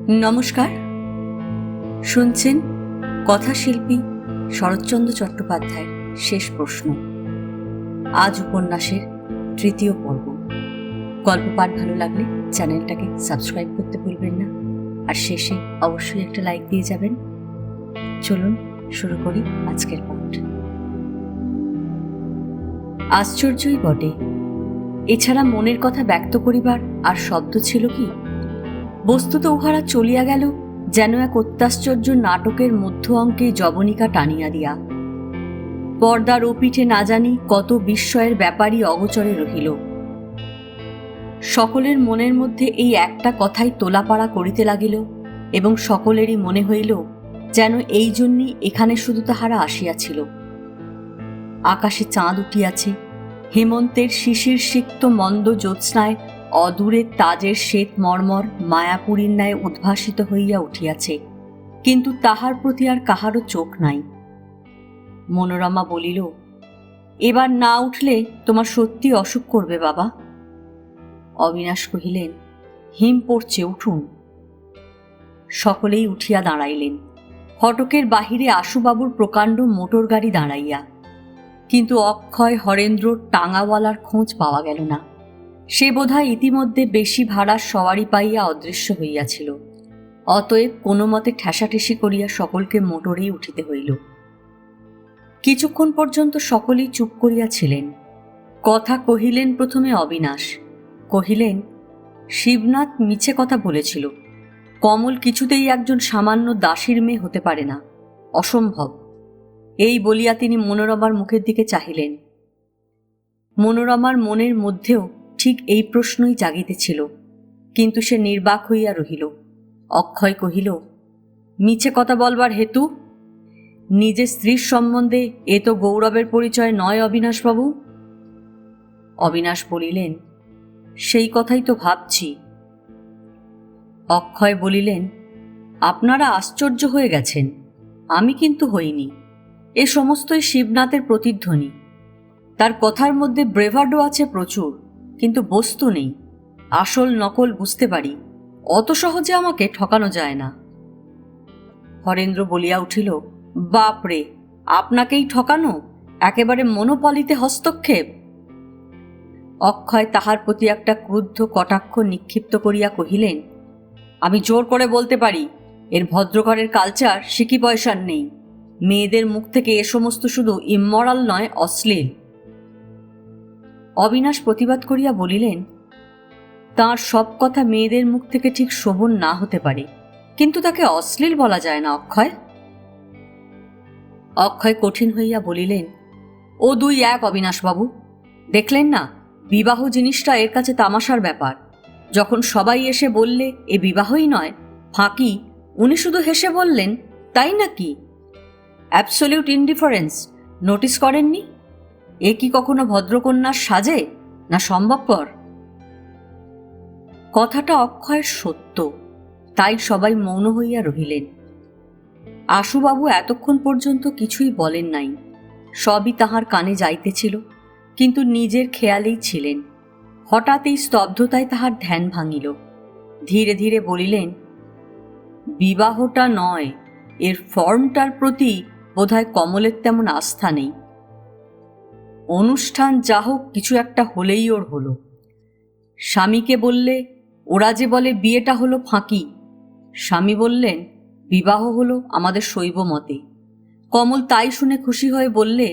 নমস্কার, শুনছেন কথাশিল্পী শরৎচন্দ্র চট্টোপাধ্যায়ের শেষ প্রশ্ন। আজ উপন্যাসের তৃতীয় পর্ব। গল্প পাঠ ভালো লাগলে চ্যানেলটাকে সাবস্ক্রাইব করতে ভুলবেন না, আর শেষে অবশ্যই একটা লাইক দিয়ে যাবেন। চলুন শুরু করি আজকের পাঠ। আশ্চর্যই বটে, এছাড়া মনের কথা ব্যক্ত করিবার আর শব্দ ছিল কি? বস্তুত উহারা চলিয়া গেল যেন এক অত্যাশ্চর্য নাটকের মধ্য অঙ্কে যবনিকা টানিয়া দিয়া। পর্দার ওপিঠে না জানি কত বিস্ময়ের ব্যাপারই অগোচরে রহিল। সকলের মনের মধ্যে এই একটা কথাই তোলাপাড়া করিতে লাগিল, এবং সকলেরই মনে হইল যেন এই জন্যই এখানে শুধু তাহারা আসিয়াছিল। আকাশে চাঁদ উঠিয়াছে, হেমন্তের শিশির সিক্ত মন্দ জ্যোৎস্নায় অদূরে তাজের শ্বেত মর্মর মায়াপুরীর ন্যায় উদ্ভাসিত হইয়া উঠিয়াছে, কিন্তু তাহার প্রতি আর কাহারও চোখ নাই। মনোরমা বলিল, এবার না উঠলে তোমার সত্যি অসুখ করবে বাবা। অবিনাশ কহিলেন, হিম পড়ছে, উঠুন। সকলেই উঠিয়া দাঁড়াইলেন। ফটকের বাহিরে আশুবাবুর প্রকাণ্ড মোটর গাড়ি দাঁড়াইয়া, কিন্তু অক্ষয় হরেন্দ্রর টাঙাওয়ালার খোঁজ পাওয়া গেল না। সে বোধহয় ইতিমধ্যে বেশি ভাড়ার সওয়ারি পাইয়া অদৃশ্য হইয়াছিল। অতএব কোনো মতে ঠেসাঠেসি করিয়া সকলকে মোটরেই উঠিতে হইল। কিছুক্ষণ পর্যন্ত সকলেই চুপ করিয়াছিলেন। কথা কহিলেন প্রথমে অবিনাশ। কহিলেন, শিবনাথ মিছে কথা বলেছিল। কমল কিছুতেই একজন সামান্য দাসীর মেয়ে হতে পারে না, অসম্ভব। এই বলিয়া তিনি মনোরমার মুখের দিকে চাহিলেন। মনোরমার মনের মধ্যেও ঠিক এই প্রশ্নই জাগিতেছিল, কিন্তু সে নির্বাক হইয়া রহিল। অক্ষয় কহিল, মিছে কথা বলবার হেতু? নিজের স্ত্রীর সম্বন্ধে এ তো গৌরবের পরিচয় নয় অবিনাশবাবু। অবিনাশ বলিলেন, সেই কথাই তো ভাবছি। অক্ষয় বলিলেন, আপনারা আশ্চর্য হয়ে গেছেন, আমি কিন্তু হইনি। এ সমস্তই শিবনাথের প্রতিধ্বনি। তার কথার মধ্যে ব্রেভার্ডো আছে প্রচুর, কিন্তু বস্তু নেই। আসল নকল বুঝতে পারি, অত সহজে আমাকে ঠকানো যায় না। হরেন্দ্র বলিয়া উঠিল, বাপরে, আপনাকেই ঠকানো? একেবারে মনোপলিতে হস্তক্ষেপ। অক্ষয় তাহার প্রতি একটা ক্রুদ্ধ কটাক্ষ নিক্ষিপ্ত করিয়া কহিলেন, আমি জোর করে বলতে পারি, এর ভদ্রঘরের কালচার সিকি পয়সার নেই। মেয়েদের মুখ থেকে এ সমস্ত শুধু ইমমরাল নয়, অশ্লীল। অবিনাশ প্রতিবাদ করিয়া বলিলেন, তাঁর সব কথা মেয়েদের মুখ থেকে ঠিক শোভন না হতে পারে, কিন্তু তাকে অশ্লীল বলা যায় না অক্ষয়। অক্ষয় কঠিন হইয়া বলিলেন, ও দুই এক অবিনাশবাবু। দেখলেন না, বিবাহ জিনিসটা এর কাছে তামাশার ব্যাপার। যখন সবাই এসে বললে এ বিবাহই নয়, ফাঁকি, উনি শুধু হেসে বললেন, তাই নাকি? Absolute indifference. নোটিস করেননি? এ কি কখনো ভদ্রকন্যার সাজে, না সম্ভবপর? কথাটা অক্ষয়ের সত্য, তাই সবাই মৌন হইয়া রহিলেন। আশুবাবু এতক্ষণ পর্যন্ত কিছুই বলেন নাই। সবই তাহার কানে যাইতেছিল, কিন্তু নিজের খেয়ালেই ছিলেন। হঠাৎ এই স্তব্ধতায় তাহার ধ্যান ভাঙিল। ধীরে ধীরে বলিলেন, বিবাহটা নয়, এর ফর্মটার প্রতি বোধহয় কমলের তেমন আস্থা নেই। অনুষ্ঠান যা হোক, কিছু একটা হলেই ওর হলো। স্বামীকে বললে, ওরা যে বলে বিয়েটা হলো ফাঁকি। স্বামী বললেন, বিবাহ হলো আমাদের শৈব মতে। কমল তাই শুনে খুশি হয়ে বললে,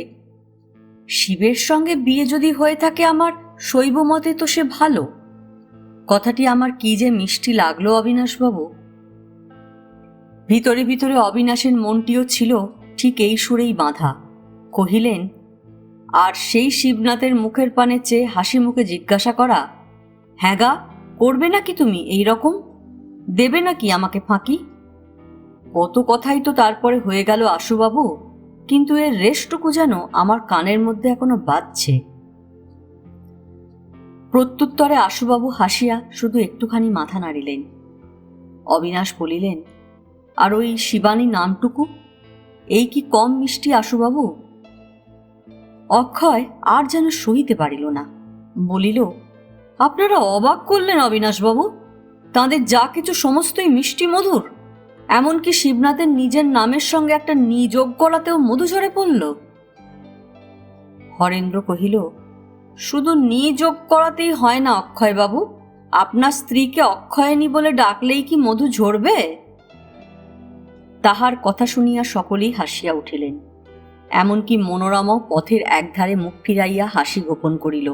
শিবের সঙ্গে বিয়ে যদি হয়ে থাকে আমার শৈব মতে, তো সে ভালো। কথাটি আমার কি যে মিষ্টি লাগলো অবিনাশবাবু। ভিতরে ভিতরে অবিনাশের মনটিও ছিল ঠিক এই সুরেই বাঁধা। কহিলেন, আর সেই শিবনাথের মুখের পানে চেয়ে হাসি মুখে জিজ্ঞাসা করা, হ্যাঁ গা, করবে নাকি তুমি এই রকম? দেবে নাকি আমাকে ফাঁকি? কত কথাই তো তারপরে হয়ে গেল আশুবাবু, কিন্তু এর রেশটুকু যেন আমার কানের মধ্যে এখনো বাজছে। প্রত্যুত্তরে আশুবাবু হাসিয়া শুধু একটুখানি মাথা নাড়িলেন। অবিনাশ বলিলেন, আর ওই শিবানী নামটুকু, এই কি কম মিষ্টি আশুবাবু? অক্ষয় আর যেন সহিতে পারিল না, বলিল, আপনারা অবাক করলেন অবিনাশবাবু। তাঁদের যা কিছু সমস্তই মিষ্টি মধুর, এমনকি শিবনাথের নিজের নামের সঙ্গে একটা নিযোগ করাতেও মধু ঝরে পড়ল। হরেন্দ্র কহিল, শুধু নিযোগ করাতেই হয় না অক্ষয়বাবু, আপনার স্ত্রীকে অক্ষয়নী বলে ডাকলেই কি মধু ঝরবে? তাহার কথা শুনিয়া সকলেই হাসিয়া উঠিলেন, এমনকি মনোরমাও পথের একধারে মুখ ফিরাইয়া হাসি গোপন করিল।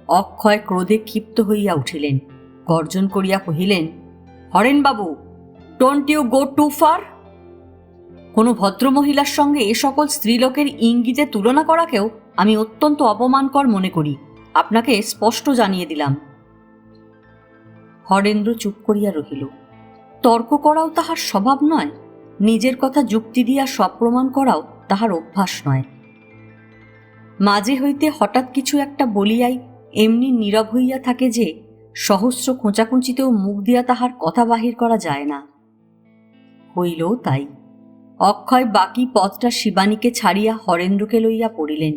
অক্ষয় ক্রোধে ক্ষিপ্ত হইয়া উঠিলেন, গর্জন করিয়া কহিলেন, হরেনবাবু, don't you go too far? কোনো ভদ্রমহিলার সঙ্গে এ সকল স্ত্রীলোকের ইঙ্গিতে তুলনা করাকেও আমি অত্যন্ত অপমানকর মনে করি, আপনাকে স্পষ্ট জানিয়ে দিলাম। হরেন্দ্র চুপ করিয়া রহিল। তর্ক করাও তাহার স্বভাব নয়, নিজের কথা যুক্তি দিয়া সপ্রমাণ করাও তাহার অভ্যাস নয়। মাঝে হইতে হঠাৎ কিছু একটা বলিয়াই এমনি নীরব হইয়া থাকে যে সহস্র খোঁচাখুঁচিতেও মুখ দিয়া তাহার কথা বাহির করা যায় না। হইলও তাই। অক্ষয় বাকি পথটা শিবানীকে ছাড়িয়া হরেন্দ্রকে লইয়া পড়িলেন।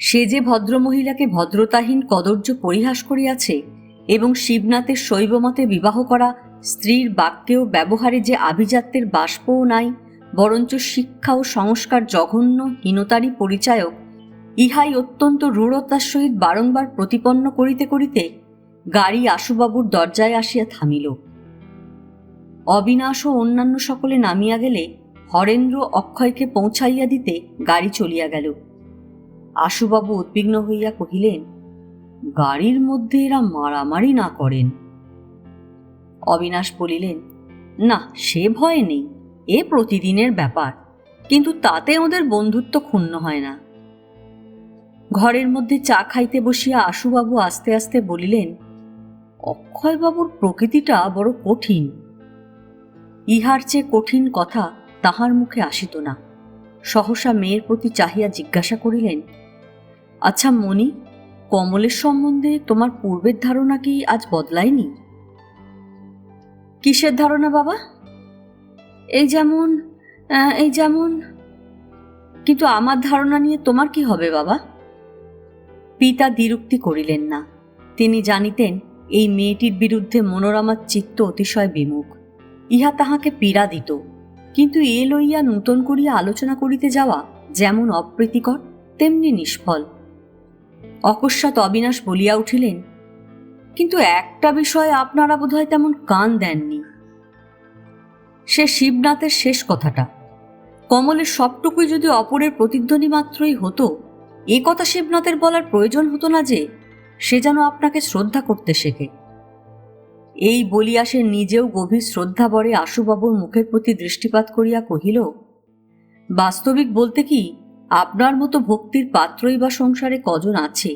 সে যে ভদ্রমহিলাকে ভদ্রতাহীন কদর্য পরিহাস করিয়াছে এবং শিবনাথের শৈবমতে বিবাহ করা স্ত্রীর বাক্যে ও ব্যবহারে যে আভিজাত্যের বাষ্পও নাই, বরঞ্চ শিক্ষা ও সংস্কার জঘন্য হীনতারই পরিচায়ক, ইহাই অত্যন্ত রূঢ়তার সহিত বারংবার প্রতিপন্ন করিতে করিতে গাড়ি আশুবাবুর দরজায় আসিয়া থামিল। অবিনাশ ও অন্যান্য সকলে নামিয়া গেলে হরেন্দ্র অক্ষয়কে পৌঁছাইয়া দিতে গাড়ি চলিয়া গেল। আশুবাবু উদ্বিগ্ন হইয়া কহিলেন, গাড়ির মধ্যে এরা মারামারি না করেন? অবিনাশ বলিলেন, না, সে ভয় নেই, এ প্রতিদিনের ব্যাপার, কিন্তু তাতে ওদের বন্ধুত্ব ক্ষুণ্ণ হয় না। ঘরের মধ্যে চা খাইতে বসিয়া আশুবাবু আস্তে আস্তে বলিলেন, অক্ষয়বাবুর প্রকৃতিটা বড় কঠিন। ইহার চেয়ে কঠিন কথা তাহার মুখে আসিত না। সহসা মেয়ের প্রতি চাহিয়া জিজ্ঞাসা করিলেন, আচ্ছা মণি, কমলের সম্বন্ধে তোমার পূর্বের ধারণা কি আজ বদলায়নি? কিসের ধারণা বাবা? এই যেমন। কিন্তু আমার ধারণা নিয়ে তোমার কি হবে বাবা? পিতা দ্বিরুক্তি করিলেন না। তিনি জানিতেন এই মেয়েটির বিরুদ্ধে মনোরমার চিত্ত অতিশয় বিমুখ, ইহা তাহাকে পীড়া দিত। কিন্তু এ লইয়া নূতন করিয়া আলোচনা করিতে যাওয়া যেমন অপ্রীতিকর তেমনি নিষ্ফল। অকস্মাৎ অবিনাশ বলিয়া উঠিলেন, কিন্তু একটা বিষয়ে আপনারা বোধহয় তেমন কান দেননি। সে শিবনাথের শেষ কথাটা। কমলের সবটুকুই যদি অপরের প্রতিধ্বনি মাত্রই হতো, এ কথা শিবনাথের বলার প্রয়োজন হতো না যে সে যেন আপনাকে শ্রদ্ধা করতে শেখে। এই বলিয়া সে নিজেও গভীর শ্রদ্ধাভরে আশুবাবুর মুখের প্রতি দৃষ্টিপাত করিয়া কহিল, বাস্তবিক বলতে কি, আপনার মতো ভক্তির পাত্রই বা সংসারে কজন আছে?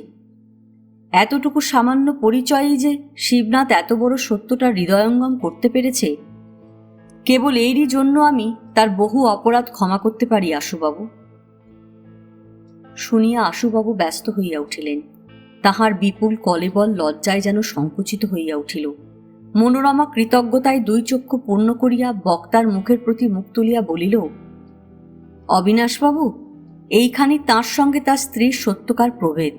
এতটুকু সামান্য পরিচয়ই যে শিবনাথ এত বড় সত্যটা হৃদয়ঙ্গম করতে পেরেছে, কেবল এরই জন্য আমি তার বহু অপরাধ ক্ষমা করতে পারি আশুবাবু। শুনিয়া আশুবাবু ব্যস্ত হইয়া উঠিলেন। তাহার বিপুল কলেবল লজ্জায় যেন সংকুচিত হইয়া উঠিল। মনোরমা কৃতজ্ঞতায় দুই চক্ষু পূর্ণ করিয়া বক্তার মুখের প্রতি মুখ তুলিয়া বলিল, অবিনাশবাবু, এইখানে তাঁর সঙ্গে তার স্ত্রীর সত্যকার প্রভেদ।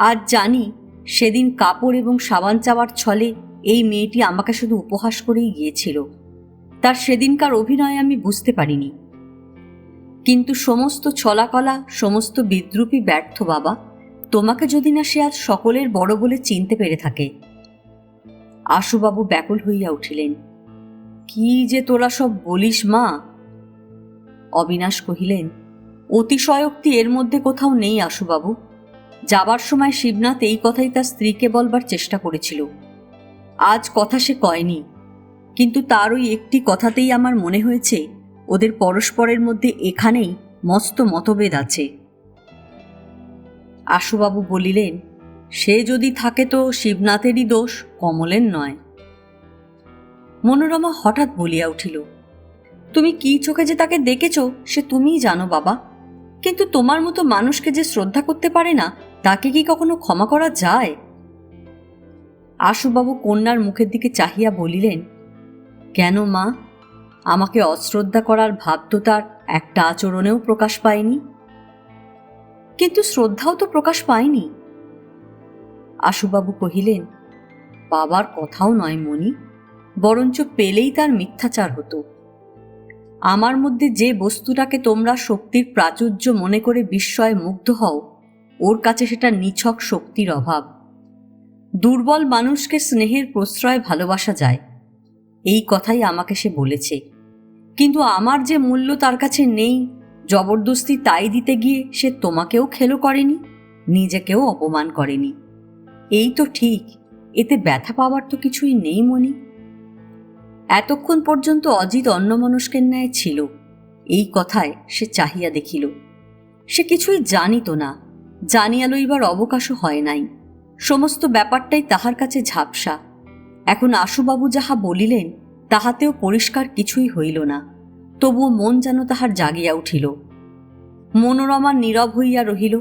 আজ জানি সেদিন কাপড় এবং সাবান চাওয়ার ছলে এই মেয়েটি আমাকে শুধু উপহাস করেই গিয়েছিল। তার সেদিনকার অভিনয় আমি বুঝতে পারিনি। কিন্তু সমস্ত ছলাকলা, সমস্ত বিদ্রুপই ব্যর্থ বাবা, তোমাকে যদি না সে আজ সকলের বড় বলে চিনতে পেরে থাকে। আশুবাবু ব্যাকুল হইয়া উঠিলেন, কি যে তোরা সব বলিস মা? অবিনাশ কহিলেন, অতিশয়োক্তি এর মধ্যে কোথাও নেই আশুবাবু। যাবার সময় শিবনাথ এই কথাই তার স্ত্রীকে বলবার চেষ্টা করেছিল। আজ কথা সে কয়নি, কিন্তু তার ওই একটি কথাতেই আমার মনে হয়েছে ওদের পরস্পরের মধ্যে এখানেই মস্ত মতভেদ আছে। আশুবাবু বলিলেন, সে যদি থাকে তো শিবনাথেরই দোষ, কমলের নয়। মনোরমা হঠাৎ বলিয়া উঠিল, তুমি কি চোখে যে তাকে দেখেছ সে তুমিই জানো বাবা, কিন্তু তোমার মতো মানুষকে যে শ্রদ্ধা করতে পারে না, তাকে কি কখনো ক্ষমা করা যায়? আশুবাবু কন্যার মুখের দিকে চাহিয়া বলিলেন, কেন মা, আমাকে অশ্রদ্ধা করার ভাব তো তার একটা আচরণেও প্রকাশ পায়নি। কিন্তু শ্রদ্ধাও তো প্রকাশ পায়নি। আশুবাবু কহিলেন, পাবার কথাও নয় মণি, বরঞ্চ পেলেই তার মিথ্যাচার হতো। আমার মধ্যে যে বস্তুটাকে তোমরা শক্তির প্রাচুর্য মনে করে বিস্ময়ে মুগ্ধ হও, ওর কাছে সেটা নিছক শক্তির অভাব। দুর্বল মানুষকে স্নেহের প্রশ্রয় ভালোবাসা যায়, এই কথাই আমাকে সে বলেছে। কিন্তু আমার যে মূল্য তার কাছে নেই, জবরদস্তি তাই দিতে গিয়ে সে তোমাকেও খেলো করেনি, নিজেকেও অপমান করেনি। এই তো ঠিক, এতে ব্যথা পাওয়ার তো কিছুই নেই মণি। এতক্ষণ পর্যন্ত অজিত অন্যমনস্কের ন্যায় ছিল। এই কথায় সে চাহিয়া দেখিল। সে কিছুই জানিত না, জানিয়া লইবার অবকাশও হয় নাই। সমস্ত ব্যাপারটাই তাহার কাছে ঝাপসা। এখন আশুবাবু যাহা বলিলেন তাহাতেও পরিষ্কার কিছুই হইল না, তবুও মন যেন তাহার জাগিয়া উঠিল। মনোরমা নীরব হইয়া রহিল।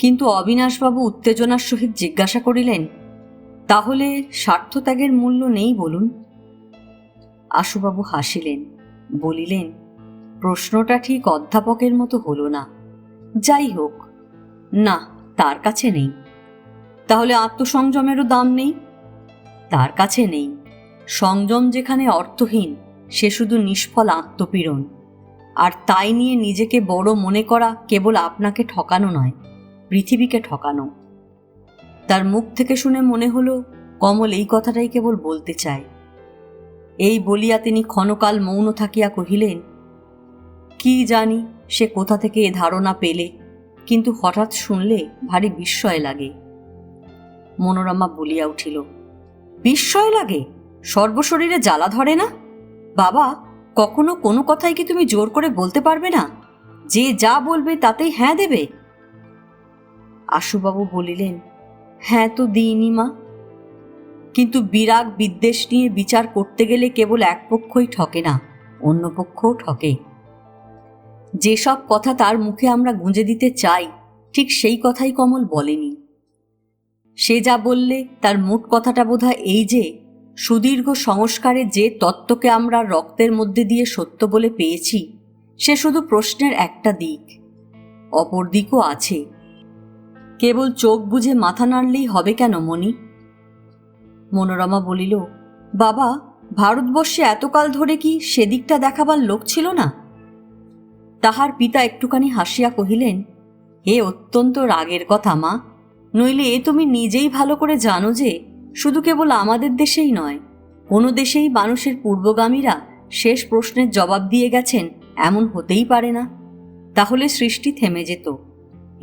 কিন্তু অবিনাশবাবু উত্তেজনার সহিত জিজ্ঞাসা করিলেন, তাহলে স্বার্থত্যাগের মূল্য নেই বলুন? আশুবাবু হাসিলেন, বলিলেন, প্রশ্নটা ঠিক অধ্যাপকের মতো হলো না। যাই হোক, না, তার কাছে নেই। তাহলে আত্মসংযমেরও দাম নেই? তার কাছে নেই। সংযম যেখানে অর্থহীন, সে শুধু নিষ্ফল আত্মপীড়ন। আর তাই নিয়ে নিজেকে বড় মনে করা কেবল আপনাকে ঠকানো নয়, পৃথিবীকে ঠকানো। তার মুখ থেকে শুনে মনে হলো কমল এই কথাটাই কেবল বলতে চায়। এই বলিয়া তিনি ক্ষণকাল মৌন থাকিয়া কহিলেন, কি জানি সে কোথা থেকে এ ধারণা পেলে, কিন্তু হঠাৎ শুনলে ভারী বিস্ময় লাগে। মনোরমা বলিয়া উঠিল, বিস্ময় লাগে? সর্বশরীরে জ্বালা ধরে না? বাবা, কখনো কোনো কথাই কি তুমি জোর করে বলতে পারবে না? যে যা বলবে তাতেই হ্যাঁ দেবে? আশুবাবু বলিলেন, হ্যাঁ তো দিইনি মা, কিন্তু বিরাগ বিদ্বেষ নিয়ে বিচার করতে গেলে কেবল এক পক্ষই ঠকে না, অন্য পক্ষও ঠকে। যেসব কথা তার মুখে আমরা গুঁজে দিতে চাই, ঠিক সেই কথাই কমল বলেনি। সে যা বললে তার মোট কথাটা বোধহয় এই যে, সুদীর্ঘ সংস্কারে যে তত্ত্বকে আমরা রক্তের মধ্যে দিয়ে সত্য বলে পেয়েছি, সে শুধু প্রশ্নের একটা দিক, অপর দিকও আছে। কেবল চোখ বুজে মাথা নাড়লেই হবে কেন মণি? মনোরমা বলিল, বাবা, ভারতবর্ষে এতকাল ধরে কি সেদিকটা দেখাবার লোক ছিল না? তাহার পিতা একটুখানি হাসিয়া কহিলেন, এ অত্যন্ত রাগের কথা মা, নইলে এ তুমি নিজেই ভালো করে জানো যে শুধু কেবল আমাদের দেশেই নয়, কোনো দেশেই মানুষের পূর্বগামীরা শেষ প্রশ্নের জবাব দিয়ে গেছেন এমন হতেই পারে না। তাহলে সৃষ্টি থেমে যেত,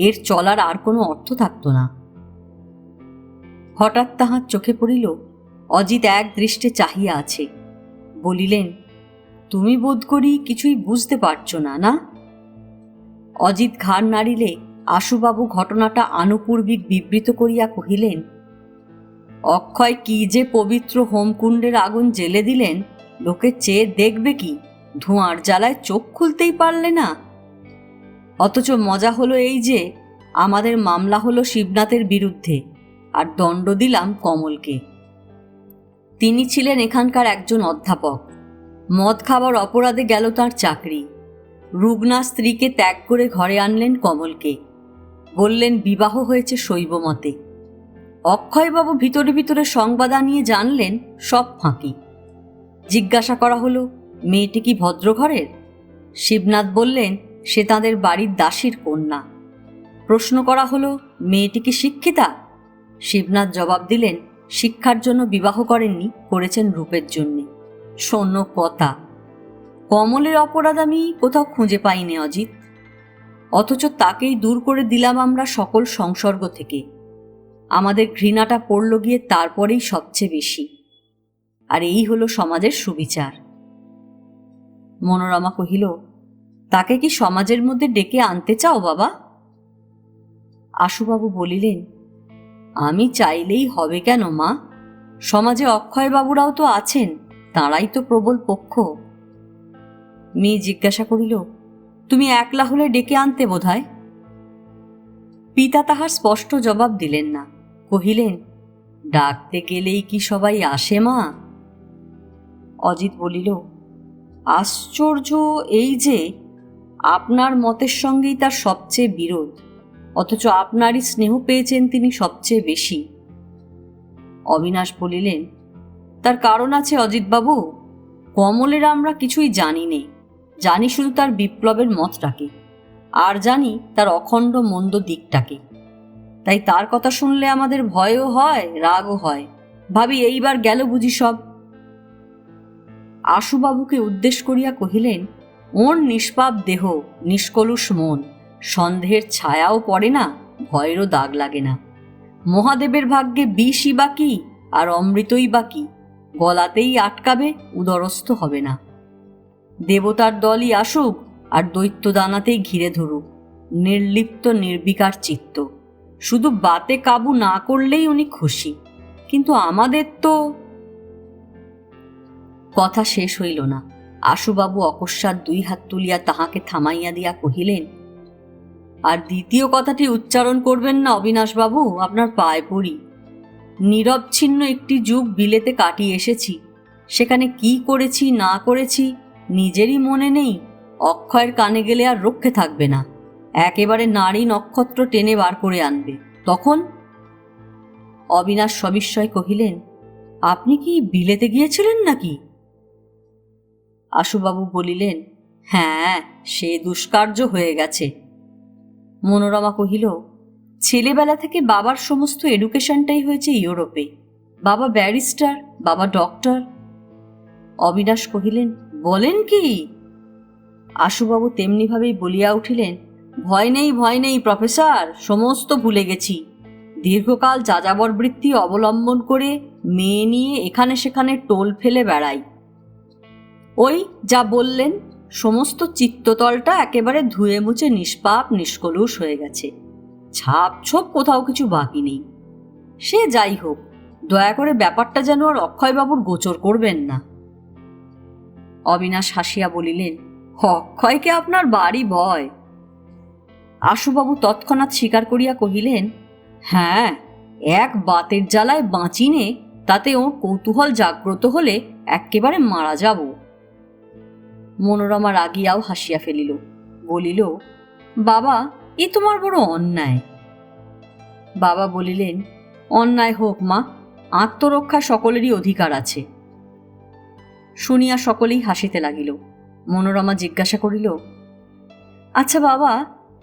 এর চলার আর কোনো অর্থ থাকত না। হঠাৎ তাহার চোখে পড়িল অজিত এক দৃষ্টে চাহিয়া আছে। বলিলেন, তুমি বোধ করি কিছুই বুঝতে পারছ না, না? অজিত ঘাড় নাড়িলে আশুবাবু ঘটনাটা আনুপূর্বিক বিবৃত করিয়া কহিলেন, অক্ষয় কি যে পবিত্র হোমকুণ্ডের আগুন জ্বেলে দিলেন, লোকে চেয়ে দেখবে কি, ধোঁয়ার জ্বালায় চোখ খুলতেই পারলে না। অথচ মজা হলো এই যে আমাদের মামলা হলো শিবনাথের বিরুদ্ধে, আর দণ্ড দিলাম কমলকে। তিনি ছিলেন এখানকার একজন অধ্যাপক, মদ খাবার অপরাধে গেল তার চাকরি। রুগ্না স্ত্রীকে ত্যাগ করে ঘরে আনলেন কমলকে, বললেন বিবাহ হয়েছে শৈব মতে। অক্ষয়বাবু ভিতরে ভিতরে সংবাদ আনিয়ে জানলেন সব ফাঁকি। জিজ্ঞাসা করা হলো, মেয়েটি কি ভদ্রঘরের? শিবনাথ বললেন সে তাঁদের বাড়ির দাসীর কন্যা। প্রশ্ন করা হলো, মেয়েটি কি শিক্ষিতা? শিবনাথ জবাব দিলেন, শিক্ষার জন্য বিবাহ করেননি, করেছেন রূপের জন্যে। শূন্য কথা। কমলের অপরাধ আমি কোথাও খুঁজে পাইনি অজিত, অথচ তাকেই দূর করে দিলাম আমরা সকল সংসর্গ থেকে। আমাদের ঘৃণাটা পড়ল গিয়ে তারপরেই সবচেয়ে বেশি। আর এই হলো সমাজের সুবিচার। মনোরমা কহিল, তাকে কি সমাজের মধ্যে ডেকে আনতে চাও বাবা? আশুবাবু বলিলেন, আমি চাইলেই হবে কেন মা? সমাজে অক্ষয়বাবুরাও তো আছেন, তাঁরাই তো প্রবল পক্ষ। মেয়ে জিজ্ঞাসা করিল, তুমি একলা হলে ডেকে আনতে বোধহয়? পিতা তাহার স্পষ্ট জবাব দিলেন না, কহিলেন, ডাকতে গেলেই কি সবাই আসে মা? অজিত বলিল, আশ্চর্য এই যে আপনার মতের সঙ্গেই তার সবচেয়ে বিরোধ, অথচ আপনারই স্নেহ পেয়েছেন তিনি সবচেয়ে বেশি। অবিনাশ বলিলেন, তার কারণ আছে অজিতবাবু। কমলের আমরা কিছুই জানি নে, জানি শুধু তার বিপ্লবের মতটাকে, আর জানি তার অখণ্ড মন্দ দিকটাকে। তাই তার কথা শুনলে আমাদের ভয়ও হয়, রাগও হয়। ভাবি এইবার গেল বুঝি সব। আশুবাবুকে উদ্দেশ করিয়া কহিলেন, ওর নিষ্পাপ দেহ, নিষ্কলুষ মন, সন্দেহের ছায়াও পড়ে না, ভয়েরও দাগ লাগে না। মহাদেবের ভাগ্যে বিষই বা কি আর অমৃতই বা কি, গলাতেই আটকাবে, উদরস্থ হবে না। দেবতার দলই আসুক আর দৈত্য দানাতেই ঘিরে ধরুক, নির্লিপ্ত নির্বিকার চিত্ত, শুধু বাতে কাবু না করলেই উনি খুশি। কিন্তু আমাদের তো। কথা শেষ হইল না। আশুবাবু অকস্মাৎ 2 হাত তুলিয়া তাহাকে থামাইয়া দিয়া কহিলেন, আর দ্বিতীয় কথাটি উচ্চারণ করবেন না অবিনাশবাবু, আপনার পায়ে পড়ি। নিরবচ্ছিন্ন একটি যুগ বিলেতে কাটিয়ে এসেছি, সেখানে কি করেছি না করেছি নিজেরই মনে নেই। অক্ষয়ের কানে গেলে আর রক্ষে থাকবে না, একেবারে নারী নক্ষত্র টেনে বার করে আনবে। তখন? অবিনাশ সবিস্ময় কহিলেন, আপনি কি বিলেতে গিয়েছিলেন নাকি? আশুবাবু বলিলেন, হ্যাঁ, সে দুষ্কার্য হয়ে গেছে। মনোরমা কহিল, ছেলেবেলা থেকে বাবার সমস্ত এডুকেশনটাই হয়েছে ইউরোপে। বাবা ব্যারিস্টার, বাবা ডক্টর। অবিনাশ কহিলেন, বলেন কি? আশুবাবু তেমনিভাবেই বলিয়া উঠিলেন, ভয় নেই, ভয় নেই প্রফেসর, সমস্ত ভুলে গেছি। দীর্ঘকাল যাযাবর বৃত্তি অবলম্বন করে মেয়ে নিয়ে এখানে সেখানে টোল ফেলে বেড়াই। ওই যা বললেন, সমস্ত চিত্ততলটা একেবারে ধুয়ে মুছে নিষ্পাপ নিষ্কলুষ হয়ে গেছে, ছাপ ছোপ কোথাও কিছু বাকি নেই। সে যাই হোক, দয়া করে ব্যাপারটা যেন আর অক্ষয়বাবুর গোচর করবেন না। অবিনাশ হাসিয়া বলিলেন, অক্ষয়কে আপনার বাড়ি ভয়। আশুবাবু তৎক্ষণাৎ স্বীকার করিয়া কহিলেন, হ্যাঁ, এক বাতের জ্বালায় বাঁচিনে, তাতে ওর কৌতূহল জাগ্রত হলে একেবারে মারা যাব। মনোরমা রাগিয়াও হাসিয়া ফেলিল, বলিল, বাবা, এ তোমার বড় অন্যায়। বাবা বলিলেন, অন্যায় হোক মা, আত্মরক্ষা সকলেরই অধিকার আছে। শুনিয়া সকলেই হাসিতে লাগিল। মনোরমা জিজ্ঞাসা করিল, আচ্ছা বাবা,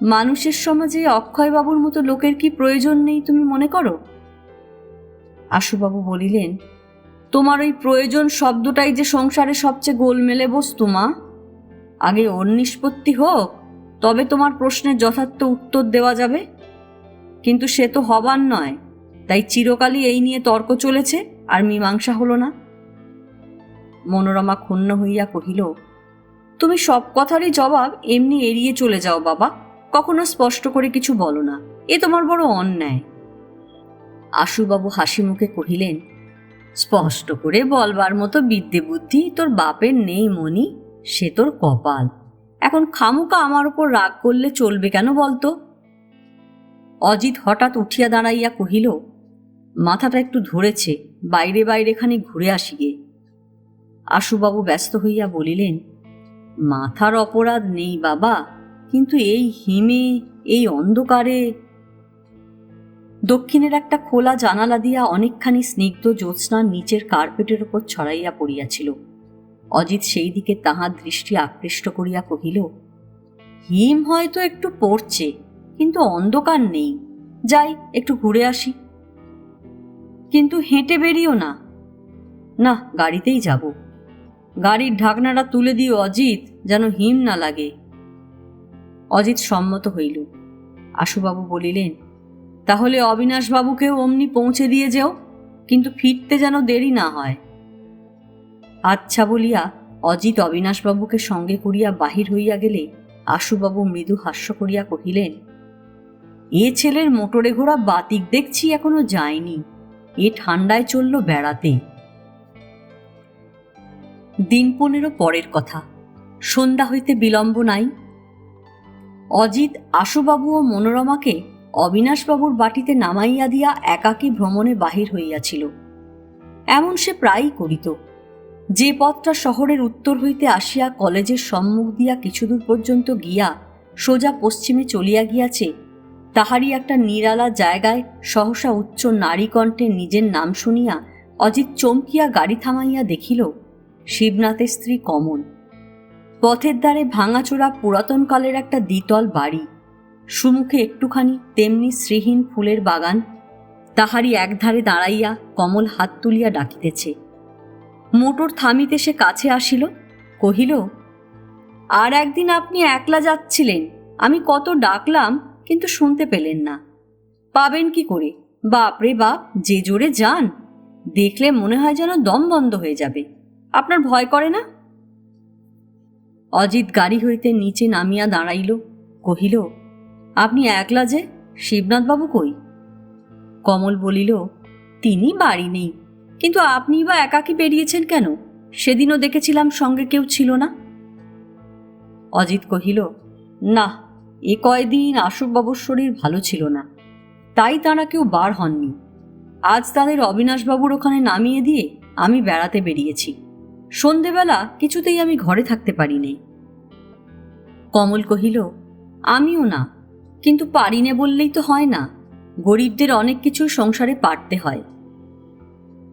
মানুষের সমাজে অক্ষয়বাবুর মতো লোকের কি প্রয়োজন নেই তুমি মনে করো? আশুবাবু বলিলেন, তোমার ওই প্রয়োজন শব্দটাই যে সংসারে সবচেয়ে গোলমেলে বস্তু মা। আগে ওর নিষ্পত্তি হোক, তবে তোমার প্রশ্নের যথার্থ উত্তর দেওয়া যাবে। কিন্তু সে তো হবার নয়, তাই চিরকালই এই নিয়ে তর্ক চলেছে, আর মীমাংসা হলো না। মনোরমা ক্ষুণ্ণ হইয়া কহিল, তুমি সব কথারই জবাব এমনি এড়িয়ে চলে যাও বাবা, কখনো স্পষ্ট করে কিছু বলো না, এ তোমার বড় অন্যায়। আশুবাবু হাসি মুখে কহিলেন, স্পষ্ট করে বলবার মতো বিদ্যে বুদ্ধি তোর বাপের নেই মনি, সে তোর কপাল। এখন খামুকা আমার ওপর রাগ করলে চলবে কেন বলতো? অজিত হঠাৎ উঠিয়া দাঁড়াইয়া কহিল, মাথাটা একটু ধরেছে, বাইরে বাইরে খানি ঘুরে আসি গে। আশুবাবু ব্যস্ত হইয়া বলিলেন, মাথার অপরাধ নেই বাবা, কিন্তু এই হিমে, এই অন্ধকারে। দক্ষিণের একটা খোলা জানালা দিয়া অনেকখানি স্নিগ্ধ জ্যোৎস্নার নিচের কার্পেটের উপর ছড়াইয়া পড়িয়াছিল। অজিত সেই দিকে তাহার দৃষ্টি আকৃষ্ট করিয়া কহিল, হিম হয়তো একটু পড়ছে, কিন্তু অন্ধকার নেই, যাই একটু ঘুরে আসি। কিন্তু হেঁটে বেরিও না। না, গাড়িতেই যাব। গাড়ির ঢাকনাটা তুলে দিও অজিত, যেন হিম না লাগে। অজিত সম্মত হইল। আশুবাবু বলিলেন, তাহলে অবিনাশবাবুকেও অমনি পৌঁছে দিয়ে যেও, কিন্তু ফিরতে যেন দেরি না হয়। আচ্ছা বলিয়া অজিত অবিনাশবাবুকে সঙ্গে করিয়া বাহির হইয়া গেলে আশুবাবু মৃদু হাস্য করিয়া কহিলেন, এ ছেলের মোটরে ঘোড়া বাতিক দেখছি এখনো যায়নি, এ ঠান্ডায় চলল বেড়াতে। দিন 15 পরের কথা। সন্ধ্যা হইতে বিলম্ব নাই। অজিত আশুবাবু ও মনোরমাকে অবিনাশবাবুর বাটিতে নামাইয়া দিয়া একাকী ভ্রমণে বাহির হইয়াছিল। এমন সে প্রায়ই করিত। যে পথটা শহরের উত্তর হইতে আসিয়া কলেজের সম্মুখ দিয়া কিছুদূর পর্যন্ত গিয়া সোজা পশ্চিমে চলিয়া গিয়াছে, তাহারই একটা নিরালা জায়গায় সহসা উচ্চ নারী কণ্ঠে নিজের নাম শুনিয়া অজিত চমকিয়া গাড়ি থামাইয়া দেখিল শিবনাথের স্ত্রী কমল। পথের ধারে ভাঙাচোরা পুরাতনকালের একটা দ্বিতল বাড়ি, সুমুখে একটুখানি তেমনি শ্রীহীন ফুলের বাগান। তাহারই একধারে দাঁড়াইয়া কমল হাত তুলিয়া ডাকিতেছে। মোটর থামিতে সে কাছে আসিল, কহিল, আর একদিন আপনি একলা যাচ্ছিলেন, আমি কত ডাকলাম কিন্তু শুনতে পেলেন না। পাবেন কি করে? বাপরে বাপ, যে জোরে যান, দেখলে মনে হয় যেন দম বন্ধ হয়ে যাবে। আপনার ভয় করে না? অজিত গাড়ি হইতে নিচে নামিয়া দাঁড়াইল, কহিল, আপনি একলা যে, শিবনাথবাবু কই? কমল বলিল, তিনি বাড়ি নেই, কিন্তু আপনি বা একাকী বেরিয়েছেন কেন? সেদিনও দেখেছিলাম সঙ্গে কেউ ছিল না। অজিত কহিল, না, এ কয়দিন আশুবাবুর শরীর ভালো ছিল না, তাই তাঁরা কেউ বার হননি। আজ তাদের অবিনাশবাবুর ওখানে নামিয়ে দিয়ে আমি বেড়াতে বেরিয়েছি। সন্ধেবেলা কিছুতেই আমি ঘরে থাকতে পারি নে। কমল কহিল, আমিও না, কিন্তু পারি নে বললেই তো হয় না, গরিবদের অনেক কিছু সংসারে পারতে হয়।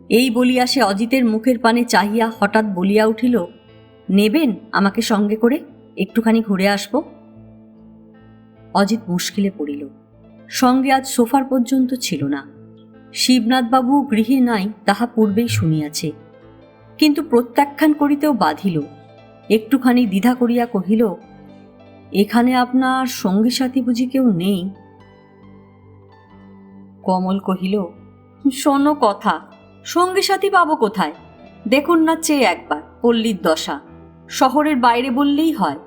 এই বলিয়া সে অজিতের মুখের পানে চাহিয়া হঠাৎ বলিয়া উঠিল, নেবেন আমাকে সঙ্গে করে, একটুখানি ঘুরে আসব? অজিত মুশকিলে পড়িল। সঙ্গে আজ সোফার পর্যন্ত ছিল না। শিবনাথবাবু গৃহে নাই তাহা পূর্বেই শুনিয়াছে, কিন্তু প্রত্যাখ্যান করিতেও বাধিল। একটুখানি দ্বিধা করিয়া কহিল, এখানে আপনার সঙ্গী সাথী বুঝি কেউ নেই? কমল কহিল, শোনো কথা, সঙ্গী সাথী পাবো কোথায়? দেখুন না চেয়ে একবার পল্লীর দশা। শহরের বাইরে বললেই হয়,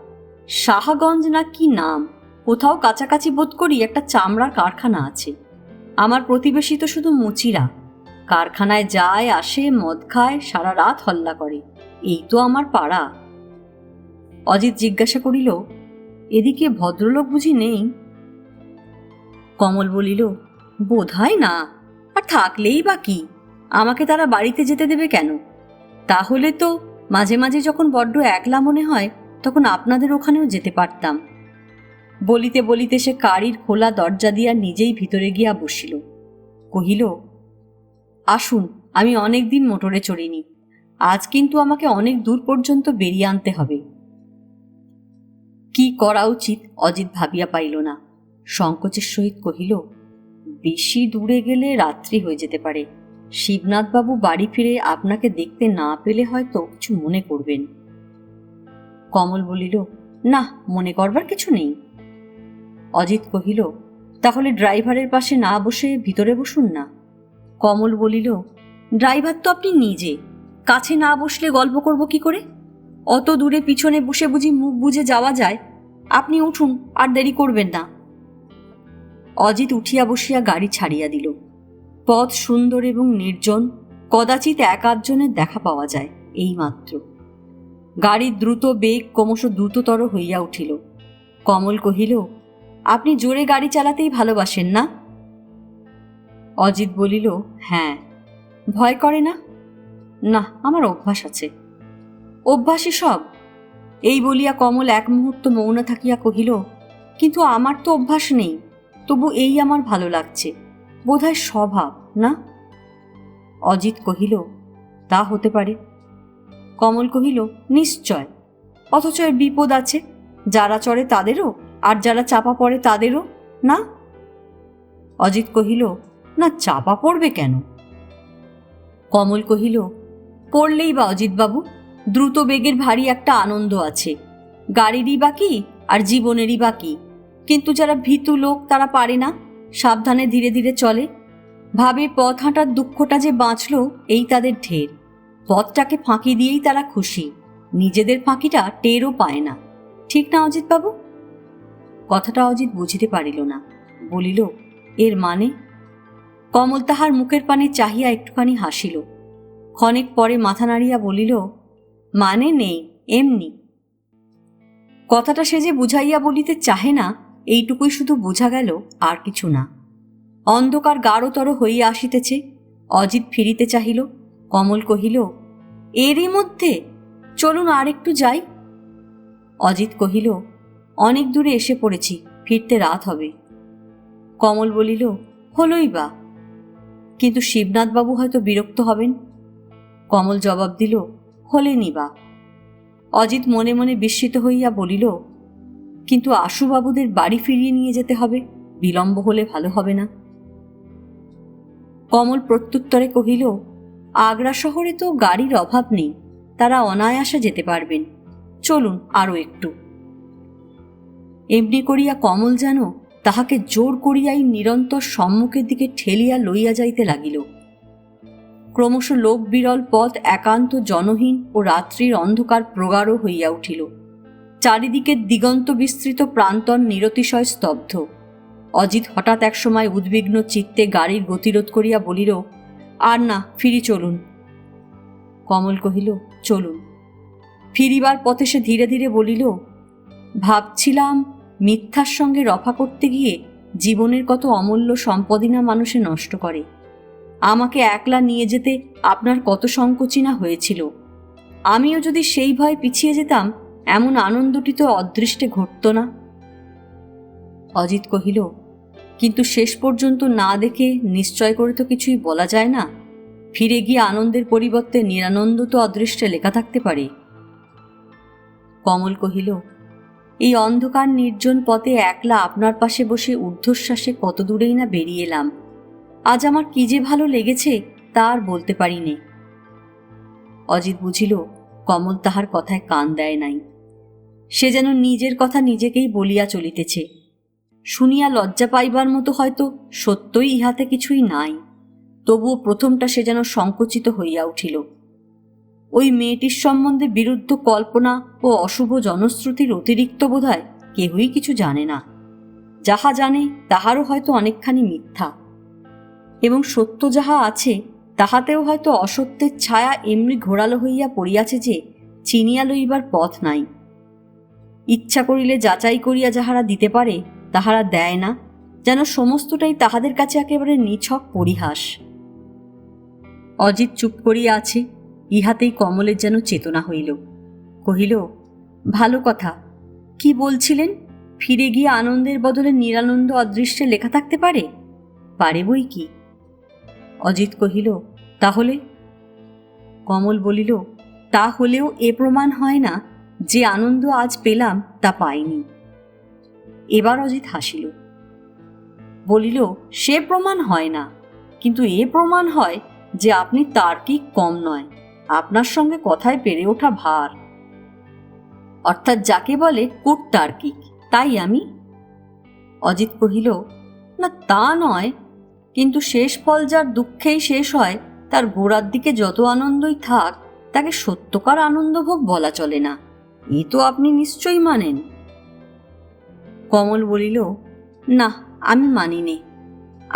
সাহাগঞ্জ না কি নাম, কোথাও কাছাকাছি বোধ করি একটা চামড়ার কারখানা আছে। আমার প্রতিবেশী তো শুধু মুচিরা, কারখানায় যায় আসে, মদ খায়, সারা রাত হল্লা করে। এই তো আমার পাড়া। অজিত জিজ্ঞাসা করিল, এদিকে ভদ্রলোক বুঝি নেই? কমল বলিল, বোধহয় না, আর থাকলেই বা কি, আমাকে তারা বাড়িতে যেতে দেবে কেন? তাহলে তো মাঝে মাঝে যখন বড্ড একলা মনে হয় তখন আপনাদের ওখানেও যেতে পারতাম। বলিতে বলিতে সে গাড়ির খোলা দরজা দিয়া নিজেই ভিতরে গিয়া বসিল। কহিল, আসুন, আমি অনেক দিন মোটরে চড়িনি, আজ কিন্তু আমাকে অনেক দূর পর্যন্ত বেরিয়ে আনতে হবে। কি করা উচিত অজিত ভাবিয়া পাইল না। সংকোচের সহিত কহিল, বেশি দূরে গেলে রাত্রি হয়ে যেতে পারে। শিবনাথবাবু বাড়ি ফিরে আপনাকে দেখতে না পেলে হয়তো কিছু মনে করবেন। কমল বলিল, না, মনে করবার কিছু নেই। অজিত কহিল, তাহলে ড্রাইভারের পাশে না বসে ভিতরে বসুন না। কমল বলিল, ড্রাইভার তো আপনি নিজে, কাছে না বসলে গল্প করব কি করে? অত দূরে পিছনে বসে বুঝি মুখ বুজে যাওয়া যায়? আপনি উঠুন, আর দেরি করবেন না। অজিত উঠিয়া বসিয়া গাড়ি ছাড়িয়া দিল। পথ সুন্দর এবং নির্জন, কদাচিৎ এক আধজনের দেখা পাওয়া যায়, এই মাত্র। গাড়ির দ্রুত বেগ ক্রমশ দ্রুততর হইয়া উঠিল। কমল কহিল, আপনি জোরে গাড়ি চালাতেই ভালোবাসেন না? অজিত বলিল, হ্যাঁ। ভয় করে না? না, আমার অভ্যাস আছে। অভ্যাসই সব? এই বলিয়া কমল এক মুহূর্ত মৌন থাকিয়া কহিল, কিন্তু আমার তো অভ্যাস নেই, তবু এই আমার ভালো লাগছে, বোধহয় স্বভাব না? অজিত কহিল, তা হতে পারে। কমল কহিল, নিশ্চয়, অথচ এর বিপদ আছে, যারা চড়ে তাদেরও, আর যারা চাপা পড়ে তাদেরও না? অজিত কহিল, না, চাপা পড়বে কেন? কমল কহিল, পড়লেই বা অজিতবাবু, দ্রুত বেগের ভারী একটা আনন্দ আছে, গাড়িরই বা কি আর জীবনেরই বা কি। কিন্তু যারা ভীতু লোক তারা পারে না, সাবধানে ধীরে ধীরে চলে, ভাবে পথ হাঁটার দুঃখটা যে বাঁচল এই তাদের ঢের। পথটাকে ফাঁকি দিয়েই তারা খুশি, নিজেদের ফাঁকিটা টেরও পায় না। ঠিক না অজিতবাবু? কথাটা অজিত বুঝিতে পারিল না, বলিল, এর মানে? কমল তাহার মুখের পানে চাহিয়া একটুখানি হাসিল, ক্ষণেক পরে মাথা নাড়িয়া বলিল, মানে নেই, এমনি। কথাটা সে যে বুঝাইয়া বলিতে চাহে না, এইটুকুই শুধু বোঝা গেল, আর কিছু না। অন্ধকার গাঢ়তর হইয়া আসিতেছে। অজিত ফিরিতে চাহিল। কমল কহিল, এরই মধ্যে? চলুন আর একটু যাই। অজিত কহিল, অনেক দূরে এসে পড়েছি, ফিরতে রাত হবে। কমল বলিল, হলই বা, কিন্তু শিবনাথবাবু হয়তো বিরক্ত হবেন। কমল জবাব দিল, হলেনি বা। অজিত মনে মনে বিস্মিত হইয়া বলিল, কিন্তু আশুবাবুদের বাড়ি ফিরিয়ে নিয়ে যেতে হবে, বিলম্ব হলে ভালো হবে না। কমল প্রত্যুত্তরে কহিল, আগ্রা শহরে তো গাড়ির অভাব নেই, তারা অনায়াসে যেতে পারবেন, চলুন আরও একটু। এমনি করিয়া কমল যেন তাহাকে জোর করিয়াই নিরন্তর সম্মুখের দিকে ঠেলিয়া লইয়া যাইতে লাগিল। ক্রমশ লোক বিরল পথ একান্ত জনহীন ও রাত্রির অন্ধকার প্রগাঢ় হইয়া উঠিল। চারিদিকের দিগন্ত বিস্তৃত প্রান্তর নিরতিশয় স্তব্ধ। অজিত হঠাৎ একসময় উদ্বিগ্ন চিত্তে গাড়ির গতিরোধ করিয়া বলিল, আর না, ফিরি চলুন। কমল কহিল, চলুন। ফিরিবার পথে সে ধীরে ধীরে বলিল, ভাবছিলাম মিথ্যার সঙ্গে রফা করতে গিয়ে জীবনের কত অমূল্য সম্পদই না মানুষে নষ্ট করে। আমাকে একলা নিয়ে যেতে আপনার কত সংকোচই না হয়েছিল। আমিও যদি সেই ভয় পিছিয়ে যেতাম, এমন আনন্দটি তো অদৃষ্টে ঘটত না। অজিত কহিল, কিন্তু শেষ পর্যন্ত না দেখে নিশ্চয় করে তো কিছুই বলা যায় না। ফিরে গিয়ে আনন্দের পরিবর্তে নিরানন্দ তো অদৃষ্টে লেখা থাকতে পারে। কমল কহিল, এই অন্ধকার নির্জন পথে একলা আপনার পাশে বসে ঊর্ধ্বশ্বাসে কত দূরেই না বেরিয়ে এলাম। আজ আমার কি যে ভালো লেগেছে তা আর বলতে পারি নে। অজিত বুঝিল কমল তাহার কথায় কান দেয় নাই। সে যেন নিজের কথা নিজেকেই বলিয়া চলিতেছে। শুনিয়া লজ্জা পাইবার মতো হয়তো সত্যই ইহাতে কিছুই নাই, তবুও প্রথমটা সে যেন সংকুচিত হইয়া উঠিল। ওই মেয়েটির সম্বন্ধে বিরুদ্ধ কল্পনা ও অশুভ জনশ্রুতির অতিরিক্ত বোধহয় কেহই কিছু জানে না। যাহা জানে তাহারও হয়তো অনেকখানি মিথ্যা, এবং সত্য যাহা আছে তাহাতেও হয়তো অসত্যের ছায়া এমনি ঘোরালো হইয়া পড়িয়াছে যে চিনিয়া লইবার পথ নাই। ইচ্ছা করিলে যাচাই করিয়া যাহারা দিতে পারে তাহারা দেয় না, যেন সমস্তটাই তাহাদের কাছে একেবারে নিছক পরিহাস। অজিত চুপ করিয়া আছে, ইহাতেই কমলের যেন চেতনা হইল। কহিল, ভালো কথা, কি বলছিলেন? ফিরে গিয়ে আনন্দের বদলে নিরানন্দ অদৃষ্টে লেখা থাকতে পারে? পারে বই কি। অজিত কহিল, তাহলে? কমল বলিল, তা হলেও এ প্রমাণ হয় না যে আনন্দ আজ পেলাম তা পাইনি। এবার অজিত হাসিল, বলিল, সে প্রমাণ হয় না, কিন্তু এ প্রমাণ হয় যে আপনি তার্কিক কম নয়, আপনার সঙ্গে কথায় পেরে ওঠা ভার। অর্থাৎ যাকে বলে কূটতার্কিক, তাই আমি? অজিত কহিল, না তা নয়, কিন্তু শেষ ফল যার দুঃখেই শেষ হয়, তার গোড়ার দিকে যত আনন্দই থাক তাকে সত্যকার আনন্দভোগ বলা চলে না, এ তো আপনি নিশ্চয়ই মানেন। কমল বলিল, না, আমি মানি নে।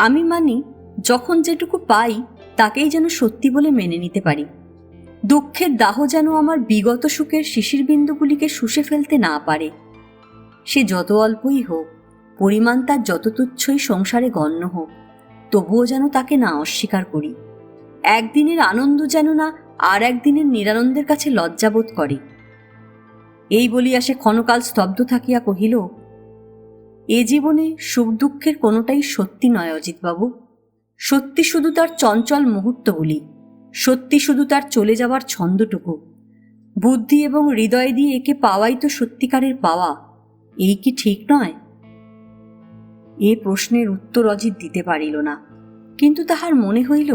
আমি মানি যখন যেটুকু পাই তাকেই যেন সত্যি বলে মেনে নিতে পারি। দুঃখের দাহ যেন আমার বিগত সুখের শিশির বিন্দুগুলিকে শুষে ফেলতে না পারে। সে যত অল্পই হোক, পরিমাণ তার যত তুচ্ছই সংসারে গণ্য হোক, তবুও যেন তাকে না অস্বীকার করি। একদিনের আনন্দ যেন না আর একদিনের নিরানন্দের কাছে লজ্জাবোধ করে। এই বলিয়া সে ক্ষণকাল স্তব্ধ থাকিয়া কহিল, এ জীবনে সুখ দুঃখের কোনোটাই সত্যি নয় অজিতবাবু। সত্যি শুধু তার চঞ্চল মুহূর্তগুলি, সত্যি শুধু তার চলে যাওয়ার ছন্দটুকু। বুদ্ধি এবং হৃদয় দিয়ে একে পাওয়াই তো সত্যিকারের পাওয়া, এই কি ঠিক নয়? এ প্রশ্নের উত্তর অজিত দিতে পারিল না, কিন্তু তাহার মনে হইল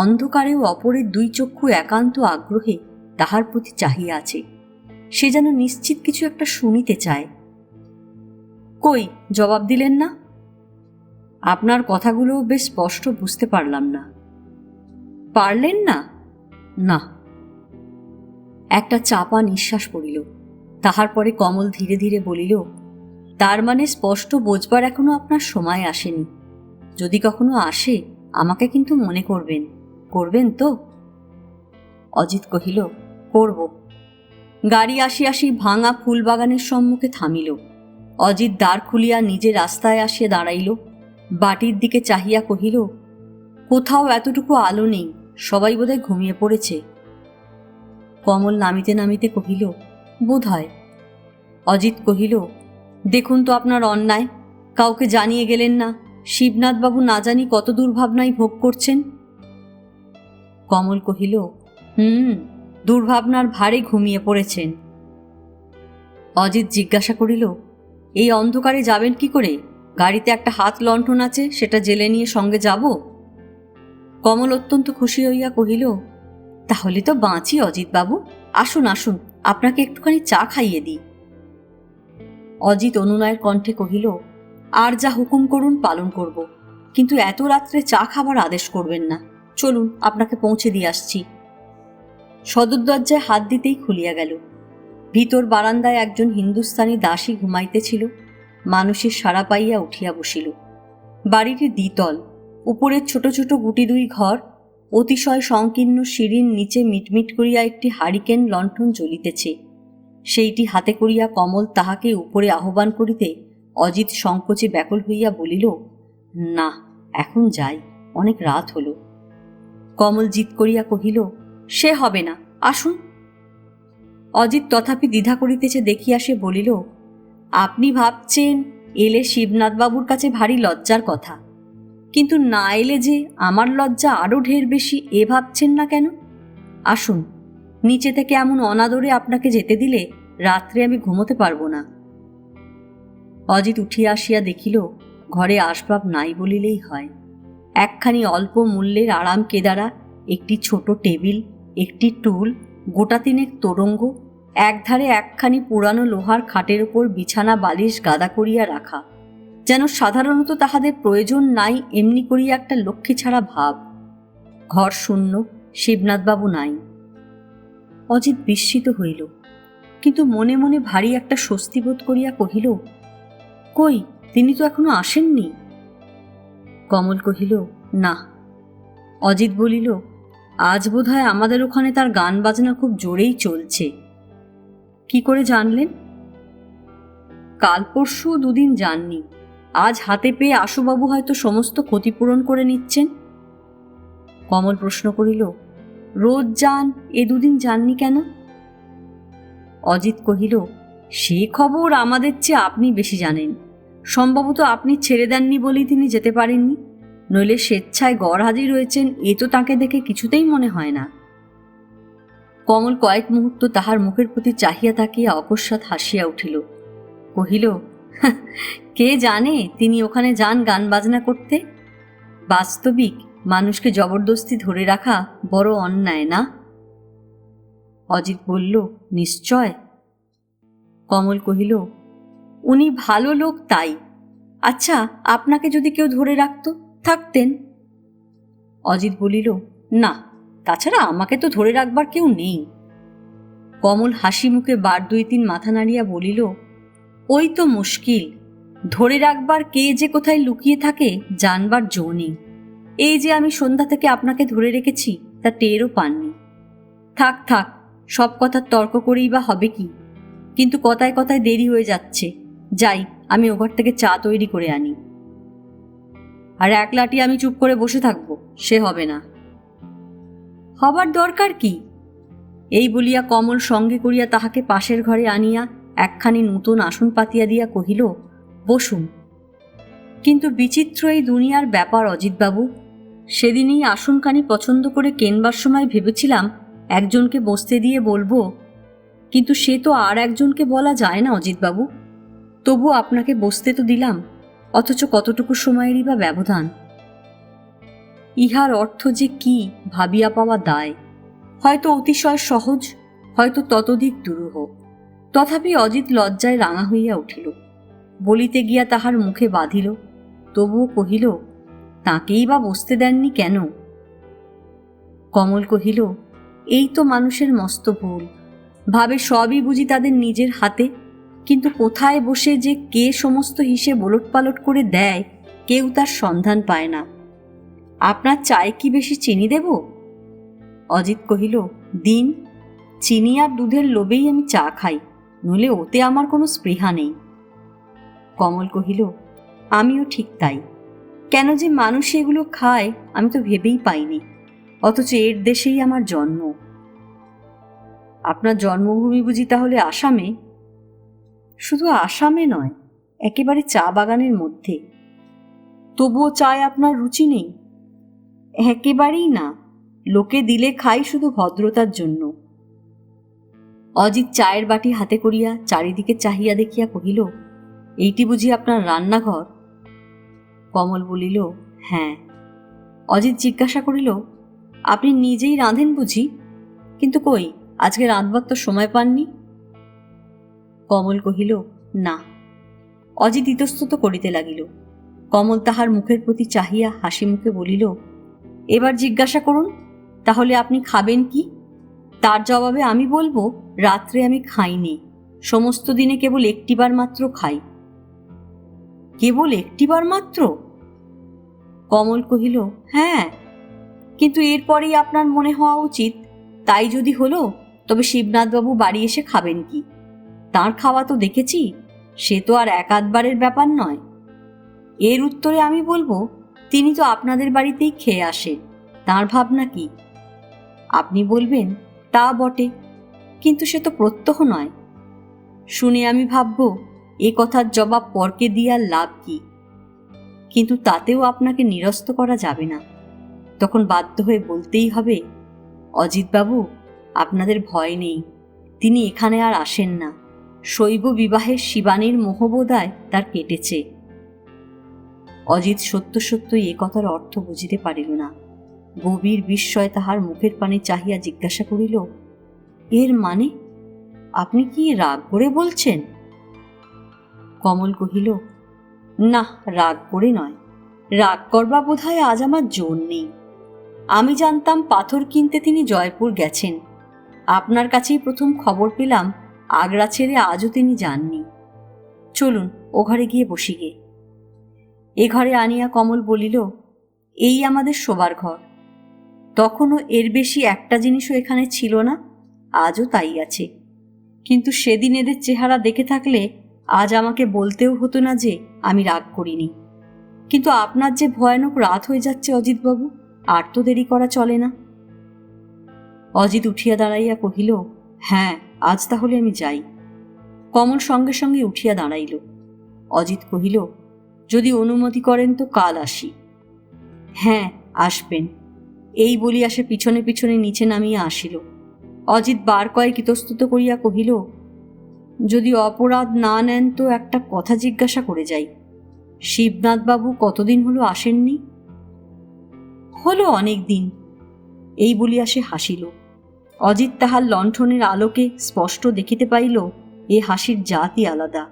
অন্ধকারেও অপরের দুই চক্ষু একান্ত আগ্রহে তাহার প্রতি চাহিয়া আছে। সে যেন নিশ্চিত কিছু একটা শুনিতে চায়। কই, জবাব দিলেন না? আপনার কথাগুলো বেশ স্পষ্ট বুঝতে পারলাম না। পারলেন না? না। একটা চাপা নিঃশ্বাস পড়িল। তাহার পরে কমল ধীরে ধীরে বলিল, তার মানে স্পষ্ট বোঝবার এখনো আপনার সময় আসেনি। যদি কখনো আসে আমাকে কিন্তু মনে করবেন, করবেন তো? অজিত কহিল, করব। গাড়ি আসি আসি ভাঙা ফুলবাগানের সম্মুখে থামিল। অজিত দ্বার খুলিয়া নিজে রাস্তায় আসিয়া দাঁড়াইল। বাটির দিকে চাহিয়া কহিল, কোথাও এতটুকু আলো নেই, সবাই বোধহয় ঘুমিয়ে পড়েছে। কমল নামিতে নামিতে কহিল, বোধ হয়। অজিত কহিল, দেখুন তো আপনার অন্যায়, কাউকে জানিয়ে গেলেন না, শিবনাথবাবু না জানি কত দুর্ভাবনাই ভোগ করছেন। কমল কহিল, দুর্ভাবনার ভারে ঘুমিয়ে পড়েছেন। অজিত জিজ্ঞাসা করিল, এই অন্ধকারে যাবেন কি করে? গাড়িতে একটা হাত লণ্ঠন আছে, সেটা জেলে নিয়ে সঙ্গে যাব। কমল অত্যন্ত খুশি হইয়া কহিল, তাহলে তো বাঁচি অজিতবাবু। আসুন আসুন, আপনাকে একটুখানি চা খাইয়ে দিই। অজিত অনুনয়ের কণ্ঠে কহিল, আর যা হুকুম করুন পালন করব, কিন্তু এত রাত্রে চা খাবার আদেশ করবেন না। চলুন, আপনাকে পৌঁছে দিয়ে আসছি। সদর দরজায় হাত দিতেই খুলিয়া গেল। ভিতর বারান্দায় একজন হিন্দুস্তানি দাসী ঘুমাইতেছিল। মানুষের সাড়া পাইয়া উঠিয়া বসিল। বাড়িটি দ্বিতল, উপরের ছোট ছোট গুটি দুই ঘর, অতিশয় সংকীর্ণ সিঁড়ির নিচে মিটমিট করিয়া একটি হারিকেন লণ্ঠন জ্বলিতেছে। সেইটি হাতে করিয়া কমল তাহাকে উপরে আহ্বান করিতে অজিত সংকোচে ব্যাকুল হইয়া বলিল, না, এখন যাই, অনেক রাত হল। কমল জিদ করিয়া কহিল, সে হবে না, আসুন। অজিত তথাপি দ্বিধা করিতেছে দেখিয়া সে বলিল, আপনি ভাবছেন এলে শিবনাথবাবুর কাছে ভারী লজ্জার কথা, কিন্তু না এলে যে আমার লজ্জা আরও ঢের বেশি, এ ভাবছেন না কেন? আসুন, নিচে থেকে এমন অনাদরে আপনাকে যেতে দিলে রাত্রে আমি ঘুমোতে পারবো না। অজিত উঠিয়া আসিয়া দেখিল ঘরে আসবাব নাই বলিলেই হয়। একখানি অল্প মূল্যের আরাম কেদারা, একটি ছোট টেবিল, একটি টুল, গোটা তিনেক তোরঙ্গ, একধারে একখানি পুরানো লোহার খাটের ওপর বিছানা বালিশ গাদা করিয়া রাখা, যেন সাধারণত তাহাদের প্রয়োজন নাই এমনি করিয়া একটা লক্ষ্মী ছাড়া ভাব। ঘর শূন্য, শিবনাথবাবু নাই। অজিত বিস্মিত হইল, কিন্তু মনে মনে ভারী একটা স্বস্তি বোধ করিয়া কহিল, কই, তিনি তো এখনো আসেননি। কমল কহিল, না। অজিত বলিল, আজ বোধহয় আমাদের ওখানে তার গান বাজনা খুব জোরেই চলছে। কি করে জানলেন? কাল পরশু দুদিন যাননি, আজ হাতে পেয়ে আশুবাবু হয়তো সমস্ত ক্ষতিপূরণ করে নিচ্ছেন। কমল প্রশ্ন করিল, রোজ যান, এ দুদিন যাননি কেন? অজিত কহিল, সে খবর আমাদের চেয়ে আপনি বেশি জানেন। সম্ভবত আপনি ছেড়ে দেননি বলেই তিনি যেতে পারেননি, নইলে স্বেচ্ছায় গড় হাজির হয়েছেন এ তো তাঁকে দেখে কিছুতেই মনে হয় না। কমল কয়েক মুহূর্ত তাহার মুখের প্রতি চাহিয়া তাকিয়া অকস্মাৎ হাসিয়া উঠিল। কহিল, কে জানে তিনি ওখানে যান গান বাজনা করতে। বাস্তবিক মানুষকে জবরদস্তি ধরে রাখা বড় অন্যায় না? অজিত বলল, নিশ্চয়। কমল কহিল, উনি ভালো লোক তাই। আচ্ছা, আপনাকে যদি কেউ ধরে রাখত, থাকতেন? অজিত বলিল, না, তাছাড়া আমাকে তো ধরে রাখবার কেউ নেই। কমল হাসি মুখে বার দুই তিন মাথা নাড়িয়া বলিল, ওই তো মুশকিল, ধরে রাখবার কে যে কোথায় লুকিয়ে থাকে জানবার জো নেই। এই যে আমি সন্ধ্যা থেকে আপনাকে ধরে রেখেছি, তা টেরও পাননি। থাক থাক, সব কথার তর্ক করেই বা হবে কি? কিন্তু কথায় কথায় দেরি হয়ে যাচ্ছে, যাই, আমি ও ঘর থেকে চা তৈরি করে আনি। আর একলাটি আমি চুপ করে বসে থাকবো, সে হবে না। হবার দরকার কি? এই বলিয়া কমল সঙ্গে করিয়া তাহাকে পাশের ঘরে আনিয়া একখানি নূতন আসন পাতিয়া দিয়া কহিল, বসুন। কিন্তু বিচিত্র এই দুনিয়ার ব্যাপার অজিতবাবু, সেদিনই আসনখানি পছন্দ করে কেনবার সময় ভেবেছিলাম একজনকে বসতে দিয়ে বলবো, কিন্তু সে তো আর একজনকে বলা যায় না অজিতবাবু। তবু আপনাকে বসতে তো দিলাম, অথচ কতটুকু সময়েরই বা ব্যবধান। ইহার অর্থ যে কি ভাবিয়া পাওয়া দায়, হয়তো অতিশয় সহজ, হয়তো ততোধিক দুরূহ। তথাপি অজিত লজ্জায় রাঙা হইয়া উঠিল, বলিতে গিয়া তাহার মুখে বাঁধিল, তবুও কহিল, তাকেই বা বসতে দেননি কেন? কমল কহিল, এই তো মানুষের মস্ত ভুল, ভাবে সবই বুঝি তাদের নিজের হাতে, কিন্তু কোথায় বসে যে কে সমস্ত হিসেব ওলটপালট করে দেয় কেউ তার সন্ধান পায় না। আপনার চায়ে কি বেশি চিনি দেব? অজিত কহিল, দিন। চিনি আর দুধের লোভেই আমি চা খাই, নইলে ওতে আমার কোনো স্পৃহা নেই। কমল কহিল, আমিও ঠিক তাই। কেন যে মানুষ এগুলো খায় আমি তো ভেবেই পাইনি, অথচ এর দেশেই আমার জন্ম। আপনার জন্মভূমি বুঝি তাহলে আসামে? শুধু আসামে নয়, একেবারে চা বাগানের মধ্যে। তবুও চায় আপনার রুচি নেই? একেবারেই না, লোকে দিলে খাই শুধু ভদ্রতার জন্য। অজিত চায়ের বাটি হাতে করিয়া চারিদিকে চাহিয়া দেখিয়া কহিল, এইটি বুঝি আপনার রান্নাঘর? কমল বলিল, হ্যাঁ। অজিত জিজ্ঞাসা করিল, আপনি নিজেই রাঁধেন বুঝি? কিন্তু কই, আজকে রাঁধবার তো সময় পাননি। কমল কহিল, না। অজিত ইতস্তত করিতে লাগিল। কমল তাহার মুখের প্রতি চাহিয়া হাসি মুখে বলিল, এবার জিজ্ঞাসা করুন, তাহলে আপনি খাবেন কি? তার জবাবে আমি বলবো, রাত্রে আমি খাইনি, সমস্ত দিনে কেবল একটিবার মাত্র খাই। কেবল একটিবার মাত্র? কমল কহিল, হ্যাঁ, কিন্তু এরপরেই আপনার মনে হওয়া উচিত তাই যদি হলো তবে শিবনাথবাবু বাড়ি এসে খাবেন কি? তাঁর খাওয়া তো দেখেছি, সে তো আর এক আধবারের ব্যাপার নয়। এর উত্তরে আমি বলবো, তিনি তো আপনাদের বাড়িতেই খেয়ে আসেন, তাঁর ভাবনা কি? আপনি বলবেন, তা বটে, কিন্তু সে তো প্রত্যহ নয়। শুনে আমি ভাবব, এ কথার জবাব পরকে দিয়ে আর লাভ কি? কিন্তু তাতেও আপনাকে নিরস্ত করা যাবে না। তখন বাধ্য হয়ে বলতেই হবে, অজিতবাবু, আপনাদের ভয় নেই, তিনি এখানে আর আসেন না। শৈব বিবাহের শিবানীর মোহবোধায় তার কেটেছে। অজিত সত্য সত্যই এ কথার অর্থ বুঝিতে পারিল না। গভীর বিস্ময় তাহার মুখের পানে চাহিয়া জিজ্ঞাসা করিল, এর মানে? আপনি কি রাগ করে বলছেন? কমল কহিল, না, রাগ করে নয়। রাগ করবা বোধহয় আজ আমার জোর নেই। আমি জানতাম পাথর কিনতে তিনি জয়পুর গেছেন। আপনার কাছেই প্রথম খবর পেলাম আগ্রা ছেড়ে আজও তিনি যাননি। চলুন ও ঘরে গিয়ে বসি গে। এ ঘরে আনিয়া কমল বলিল, এই আমাদের শোবার ঘর। তখনও এর বেশি একটা জিনিসও এখানে ছিল না, আজও তাই আছে। কিন্তু সেদিন এদের চেহারা দেখে থাকলে আজ আমাকে বলতেও হতো না যে আমি রাগ করিনি। কিন্তু আপনার যে ভয়ানক রাত হয়ে যাচ্ছে অজিতবাবু, আর তো দেরি করা চলে না। অজিত উঠিয়া দাঁড়াইয়া কহিল, হ্যাঁ, আজ তাহলে আমি যাই। কমল সঙ্গে সঙ্গে উঠিয়া দাঁড়াইল। অজিত কহিল, যদি অনুমতি করেন তো কাল আসি। হ্যাঁ, আসবেন। এই বলিয়া সে পিছনে পিছনে নিচে নামিয়া আসিল। অজিত বার কয়েক ইতস্তত করিয়া কহিল, যদি অপরাধ না নেন তো একটা কথা জিজ্ঞাসা করে যাই। শিবনাথবাবু কতদিন হলো আসেননি? হলো অনেক দিন। এই বলিয়া সে হাসিল। অজিত তাহার লণ্ঠনের আলোকে স্পষ্ট দেখিতে পাইল, এ হাসির জাতই আলাদা।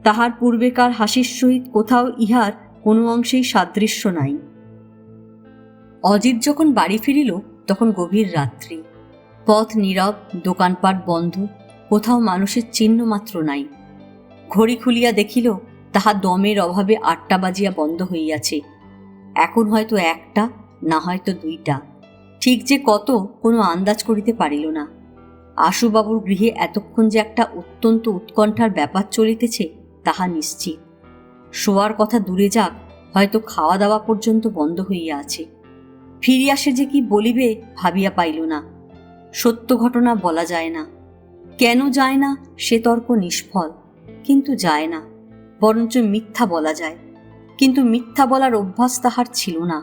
তাহার পূর্বেকার হাসির সহিত কোথাও ইহার কোনো অংশেই সাদৃশ্য নাই। অজিত যখন বাড়ি ফিরিল তখন গভীর রাত্রি। পথ নীরব, দোকানপাট বন্ধ, কোথাও মানুষের চিহ্ন মাত্র নাই। ঘড়ি খুলিয়া দেখিল তাহা দমের অভাবে 8টা বাজিয়া বন্ধ হইয়াছে। এখন হয়তো 1টা, না হয়তো 2টা। ঠিক যে কত কোনো আন্দাজ করিতে পারিল না। আশুবাবুর গৃহে এতক্ষণ যে একটা অত্যন্ত উৎকণ্ঠার ব্যাপার চলিতেছে তাহা নিশ্চিত। শোয়ার কথা দূরে যাক, হয়তো খাওয়া দাওয়া পর্যন্ত বন্ধ হইয়া আছে। ফিরিয়া সে যে কি বলিবে ভাবিয়া পাইল না। সত্য ঘটনা বলা যায় না। কেন যায় না সে তর্ক নিষ্ফল, কিন্তু যায় না। বরঞ্চ মিথ্যা বলা যায়, কিন্তু মিথ্যা বলার অভ্যাস তাহার ছিল না।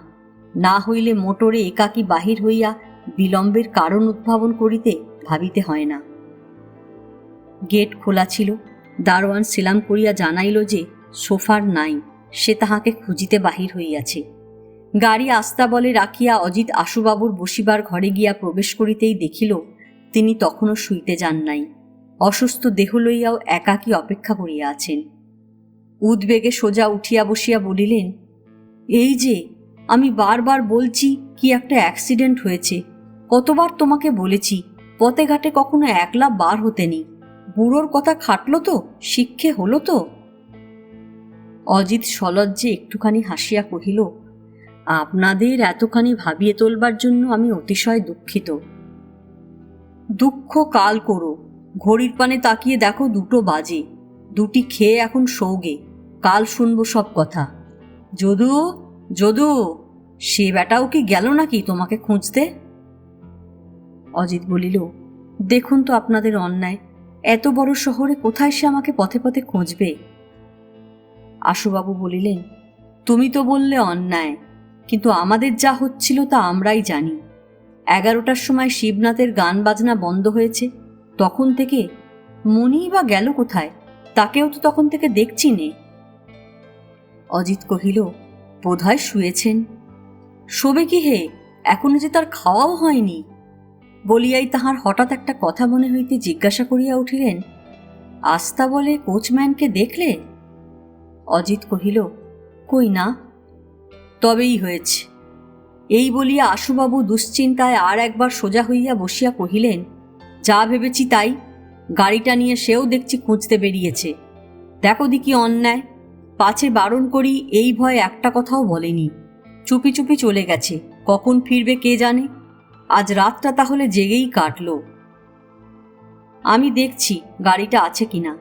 না হইলে মোটরে একাকী বাহির হইয়া বিলম্বের কারণ উদ্ভাবন করিতে ভাবিতে হয় না। গেট খোলা ছিল। দারোয়ান সেলাম করিয়া জানাইল যে সোফার নাই, সে তাহাকে খুঁজিতে বাহির হইয়াছে। গাড়ি আস্তা বলে রাখিয়া অজিত আশুবাবুর বসিবার ঘরে গিয়া প্রবেশ করিতেই দেখিল তিনি তখনও শুইতে যান নাই। অসুস্থ দেহ লইয়াও একাকী অপেক্ষা করিয়া আছেন। উদ্বেগে সোজা উঠিয়া বসিয়া বলিলেন, এই যে আমি বারবার বলছি কি একটা অ্যাক্সিডেন্ট হয়েছে। কতবার তোমাকে বলেছি পথে ঘাটে কখনো একলা বার হতে নেই। বুড়োর কথা খাটলো তো, শিক্ষে হলো তো? অজিত সলজ্জে একটুখানি হাসিয়া কহিল, আপনাদের এতখানি ভাবিয়ে তোলবার জন্য আমি অতিশয় দুঃখিত। দুঃখ কাল করো, ঘড়ির পানে তাকিয়ে দেখো 2টো বাজে। 2টি খেয়ে এখন শোগে, কাল শুনবো সব কথা। যদু, যদু, সে বেটাও কি গেল নাকি তোমাকে খুঁজতে? অজিত বলিল, দেখুন তো আপনাদের অন্যায়, এত বড় শহরে কোথায় সে আমাকে পথে পথে খুঁজবে? আশুবাবু বলিলেন, তুমি তো বললে অন্যায়, কিন্তু আমাদের যা হচ্ছিল তা আমরাই জানি। 11টার সময় শিবনাথের গান বাজনা বন্ধ হয়েছে, তখন থেকে মনিই বা গেল কোথায়? তাকেও তো তখন থেকে দেখছি নে। অজিত কহিল, বোধহয় শুয়েছেন। শোবে কি হে, এখনো যে তার খাওয়াও হয়নি। বলিয়াই তাহার হঠাৎ একটা কথা মনে হইতে জিজ্ঞাসা করিয়া উঠিলেন, আস্তা বলে কোচম্যানকে দেখলে? অজিত কহিল, কই না। তবেই হয়েছে। এই বলিয়া আশুবাবু দুশ্চিন্তায় আর একবার সোজা হইয়া বসিয়া কহিলেন, যা ভেবেছি তাই। গাড়িটা নিয়ে সেও দেখছি খুঁজতে বেরিয়েছে। দেখো দি কি অন্যায়, পাছে বারণ করি এই ভয় একটা কথাও বলেনি। চুপি চুপি চলে গেছে, কখন ফিরবে কে জানে। আজ রাতটা তাহলে জেগেই কাটল। আমি দেখছি গাড়িটা আছে কিনা।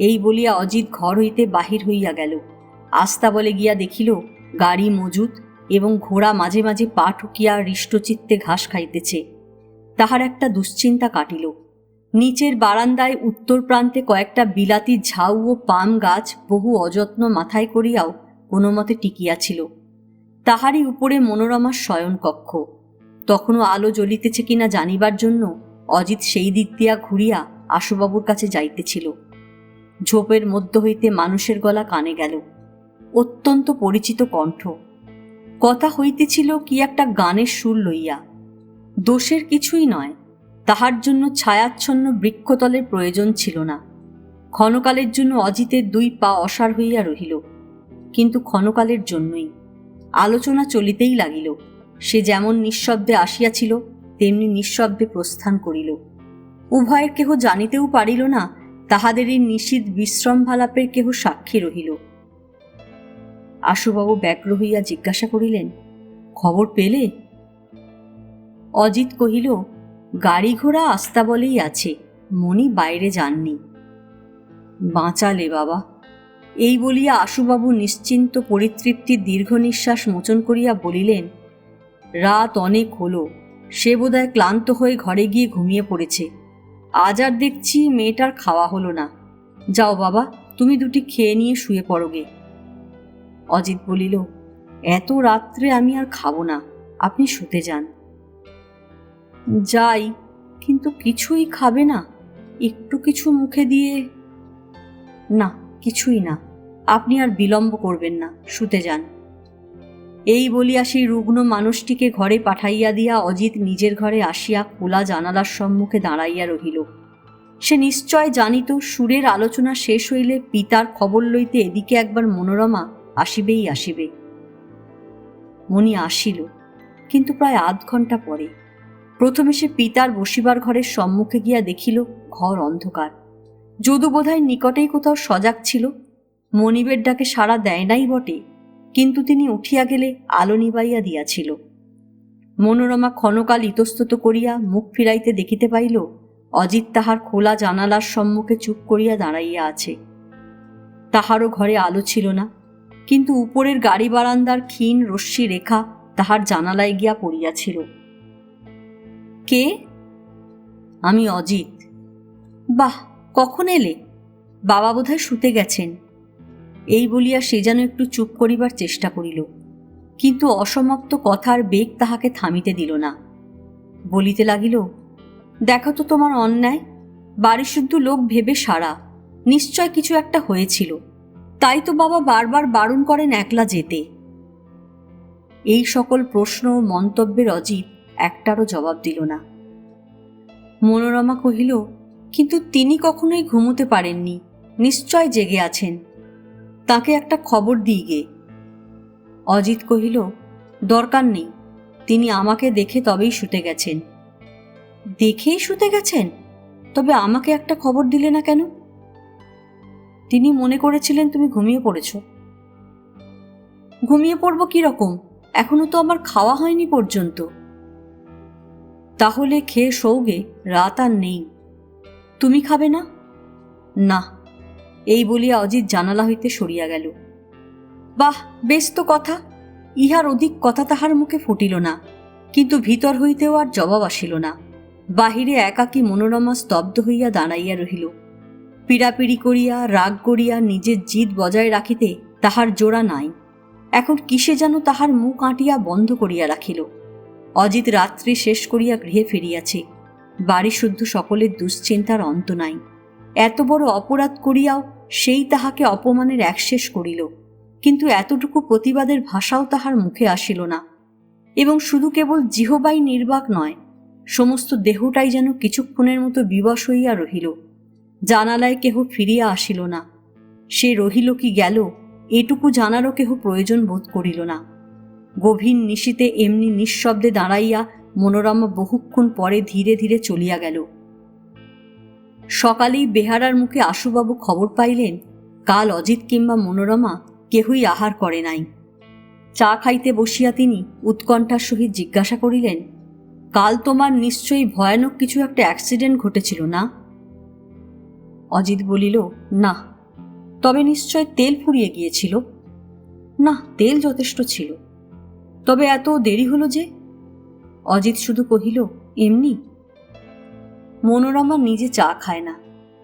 এই বলিয়া অজিত ঘর হইতে বাহির হইয়া গেল। আস্তা বলে গিয়া দেখিল গাড়ি মজুত এবং ঘোড়া মাঝে মাঝে পা ঠুকিয়া হৃষ্টচিত্তে ঘাস খাইতেছে। তাহার একটা দুশ্চিন্তা কাটিল। নিচের বারান্দায় উত্তর প্রান্তে কয়েকটা বিলাতি ঝাউ ও পাম গাছ বহু অযত্ন মাথায় করিয়াও কোনো মতে টিকিয়াছিল। তাহারই উপরে মনোরমার শয়নকক্ষ। তখনও আলো জ্বলিতেছে কিনা জানিবার জন্য অজিত সেই দিক দিয়া ঘুরিয়া আশুবাবুর কাছে যাইতেছিল। ঝোপের মধ্য হইতে মানুষের গলা কানে গেল, অত্যন্ত পরিচিত কণ্ঠ। কথা হইতেছিল কি একটা গানের সুর লইয়া। দোষের কিছুই নয়, তাহার জন্য ছায়াচ্ছন্ন বৃক্ষতলের প্রয়োজন ছিল না। ক্ষণকালের জন্য অজিতের 2 পা অসাড় হইয়া রহিল, কিন্তু ক্ষণকালের জন্যই। আলোচনা চলিতেই লাগিল। সে যেমন নিঃশব্দে আসিয়াছিল তেমনি নিঃশব্দে প্রস্থান করিল। উভয়ের কেহ জানিতেও পারিল না তাহাদের এই নিশীথ বিশ্রম্ভালাপের কেহ সাক্ষী রহিল। আশুবাবু ব্যগ্র হইয়া জিজ্ঞাসা করিলেন, খবর পেলে? অজিত কহিল, গাড়ি ঘোড়া আস্তা বলেই আছে, মনি বাইরে যাননি। বাঁচালে বাবা। এই বলিয়া আশুবাবু নিশ্চিন্ত পরিতৃপ্তির দীর্ঘ নিঃশ্বাস মোচন করিয়া বলিলেন, রাত অনেক হলো, সে বোধহয় ক্লান্ত হয়ে ঘরে গিয়ে ঘুমিয়ে পড়েছে। আজ আর দেখছি মেয়েটার খাওয়া হলো না। যাও বাবা, তুমি 2টি খেয়ে নিয়ে শুয়ে পড়োগে। অজিত বলিল, এত রাত্রে আমি আর খাবো না, আপনি শুতে যান। যাই, কিন্তু কিছুই খাবে না? একটু কিছু মুখে দিয়ে? না, কিছুই না, আপনি আর বিলম্ব করবেন না, শুতে যান। এই বলিয়া সেই রুগ্ন মানুষটিকে ঘরে পাঠাইয়া দিয়া অজিত নিজের ঘরে আসিয়া খোলা জানালার সম্মুখে দাঁড়াইয়া রহিল। সে নিশ্চয় জানিত সুরের আলোচনা শেষ হইলে পিতার খবর লইতে এদিকে একবার মনোরমা আসিবেই আসিবে। মনি আসিল, কিন্তু প্রায় আধ ঘণ্টা পরে। প্রথমে সে পিতার বসিবার ঘরের সম্মুখে গিয়া দেখিল ঘর অন্ধকার। যদু বোধহয় নিকটেই কোথাও সজাগ ছিল। মনিবের ডাকে সাড়া দেয় নাই বটে, কিন্তু তিনি উঠিয়া গেলে আলো নিবাইয়া দিয়াছিল। মনোরমা ক্ষণকাল ইতস্তত করিয়া মুখ ফিরাইতে দেখিতে পাইল অজিত তাহার খোলা জানালার সম্মুখে চুপ করিয়া দাঁড়াইয়া আছে। তাহারও ঘরে আলো ছিল না, কিন্তু উপরের গাড়ি বারান্দার ক্ষীণ রশ্মি রেখা তাহার জানালায় গিয়া পড়িয়াছিল। কে? আমি অজিত। বাহ, কখন এলে? বাবা বোধহয় শুতে গেছেন। এই বলিয়া সে যেন একটু চুপ করিবার চেষ্টা করিল, কিন্তু অসমাপ্ত কথার বেগ তাহাকে থামিতে দিল না। বলিতে লাগিল, দেখো তো তোমার অন্যায়। বাড়ি শুদ্ধ লোক ভেবে সারা, নিশ্চয় কিছু একটা হয়েছিল, তাই তো বাবা বারবার বারণ করেন একলা যেতে। এই সকল প্রশ্ন ও মন্তব্যের অজিত একটারও জবাব দিল না। মনোরমা কহিল, কিন্তু তিনি কখনোই ঘুমোতে পারেননি, নিশ্চয় জেগে আছেন। তাকে একটা খবর দিই গে। অজিত কহিল, দরকার নেই, তিনি আমাকে দেখে তবেই শুতে গেছেন। দেখেই শুতে গেছেন? তবে আমাকে একটা খবর দিলে না কেন? তিনি মনে করেছিলেন তুমি ঘুমিয়ে পড়েছ। ঘুমিয়ে পড়ব কি রকম? এখনো তো আমার খাওয়া হয়নি পর্যন্ত। তাহলে খেয়ে শোওগে, রাত আর নেই। তুমি খাবে না? না। এই বলিয়া অজিত জানালা হইতে সরিয়া গেল। বাহ, বেশ তো কথা। ইহার অধিক কথা তাহার মুখে ফুটিল না, কিন্তু ভিতর হইতেও আর জবাব আসিল না। বাহিরে একাকী মনোরমা স্তব্ধ হইয়া দাঁড়াইয়া রহিল। পীড়াপিড়ি করিয়া রাগ করিয়া নিজের জিদ বজায় রাখিতে তাহার জোড়া নাই। এখন কিসে যেন তাহার মুখ আঁটিয়া বন্ধ করিয়া রাখিল। অজিত রাত্রি শেষ করিয়া গৃহে ফিরিয়াছে। বাড়ি শুদ্ধ সকলের দুশ্চিন্তার অন্ত নাই। এত বড় অপরাধ করিয়াও সেই তাহাকে অপমানের একশেষ করিল, কিন্তু এতটুকু প্রতিবাদের ভাষাও তাহার মুখে আসিল না। এবং শুধু কেবল জিহবাই নির্বাক নয়, সমস্ত দেহটাই যেন কিছুক্ষণের মতো বিবশ হইয়া রহিল। জানালায় কেহ ফিরিয়া আসিল না। সে রহিল কি গেল এটুকু জানারও কেহ প্রয়োজন বোধ করিল না। গভীর নিশীতে এমনি নিঃশব্দে দাঁড়াইয়া মনোরমা বহুক্ষণ পরে ধীরে ধীরে চলিয়া গেল। সকালেই বেহারার মুখে আশুবাবু খবর পাইলেন কাল অজিত কিংবা মনোরমা কেহই আহার করে নাই। চা খাইতে বসিয়া তিনি উৎকণ্ঠার সহিত জিজ্ঞাসা করিলেন, কাল তোমার নিশ্চয়ই ভয়ানক কিছু একটা অ্যাক্সিডেন্ট ঘটেছিল না? অজিত বলিল, না। তবে নিশ্চয় তেল ফুরিয়ে গিয়েছিল? না, তেল যথেষ্ট ছিল। তবে এত দেরি হলো যে? অজিত শুধু কহিল, এমনি। মনোরমা নিজে চা খায় না।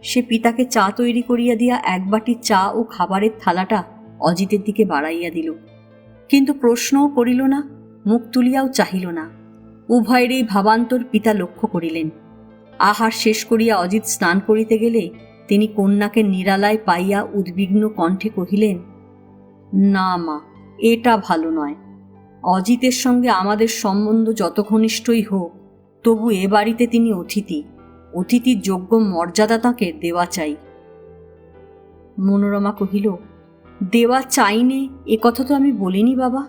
সে পিতাকে চা তৈরি করিয়া দিয়া এক বাটি চা ও খাবারের থালাটা অজিতের দিকে বাড়াইয়া দিল, কিন্তু প্রশ্নও করিল না, মুখ তুলিয়াও চাহিল না। উভয়েরই ভাবান্তর পিতা লক্ষ্য করিলেন। আহার শেষ করিয়া অজিত স্নান করিতে গেলে তিনি কন্যাকে নিরালায় পাইয়া উদ্বিগ্ন কণ্ঠে কহিলেন, না মা, এটা ভালো নয়। অজিতের সঙ্গে আমাদের সম্বন্ধ যত ঘনিষ্ঠই হোক, তবু এ বাড়িতে তিনি অতিথি। অতিথির যোগ্য মর্যাদা তাঁকে দেওয়া চাই। মনোরমা কহিল, দেওয়া চাই নে এ কথা তো আমি বলিনি বাবা।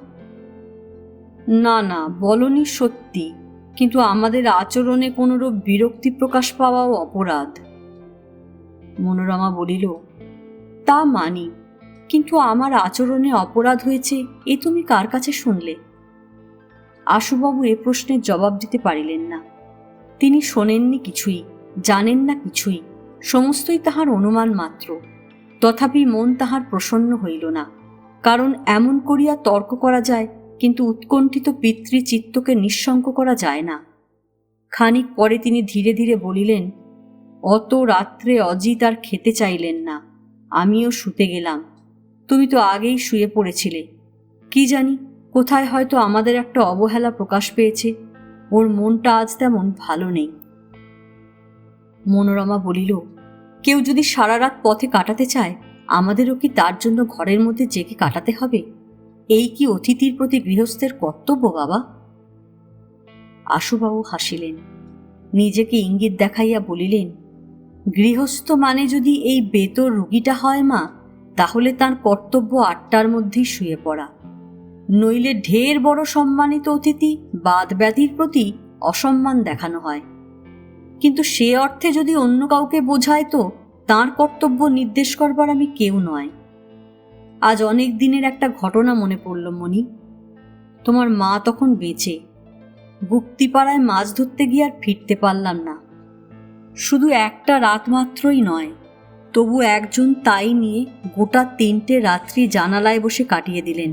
না না, বলনি সত্যি, কিন্তু আমাদের আচরণে কোনোরূপ বিরক্তি প্রকাশ পাওয়াও অপরাধ। মনোরমা বলিল, তা মানি, কিন্তু আমার আচরণে অপরাধ হয়েছে এ তুমি কার কাছে শুনলে? আশুবাবু এ প্রশ্নের জবাব দিতে পারিলেন না। তিনি শোনেননি কিছুই, জানেন না কিছুই, সমস্তই তাহার অনুমান মাত্র। তথাপি মন তাহার প্রসন্ন হইল না, কারণ এমন করিয়া তর্ক করা যায়, কিন্তু উৎকণ্ঠিত পিতৃচিত্তকে নিঃশঙ্ক করা যায় না। খানিক পরে তিনি ধীরে ধীরে বলিলেন, অত রাত্রে অজিত আর খেতে চাইলেন না। আমিও শুতে গেলাম। তুমি তো আগেই শুয়ে পড়েছিলে। কি জানি কোথায় হয়তো আমাদের একটা অবহেলা প্রকাশ পেয়েছে। ওর মনটা আজ তেমন ভালো নেই। মনোরমা বলিল, কেউ যদি সারা রাত পথে কাটাতে চায়, আমাদেরও কি তার জন্য ঘরের মধ্যে জেগে কাটাতে হবে? এই কি অতিথির প্রতি গৃহস্থের কর্তব্য বাবা? আশুবাবু হাসিলেন। নিজেকে ইঙ্গিত দেখাইয়া বলিলেন, গৃহস্থ মানে যদি এই বেতর রুগীটা হয় মা, তাহলে তার কর্তব্য 8টার মধ্যেই শুয়ে পড়া। নইলে ঢের বড় সম্মানিত অতিথি বাদ ব্যাধির প্রতি অসম্মান দেখানো হয়। কিন্তু সে অর্থে যদি অন্য কাউকে বোঝায় তো তার কর্তব্য নির্দেশ করবার আমি কেউ নয়। আজ অনেক দিনের একটা ঘটনা মনে পড়ল মণি। তোমার মা তখন বেঁচে। গুপ্তিপাড়ায় মাছ ধরতে গিয়ে আর ফিরতে পারলাম না। শুধু একটা রাত মাত্রই নয়, তবু একজন তাই নিয়ে গোটা 3টে রাত্রি জানালায় বসে কাটিয়ে দিলেন।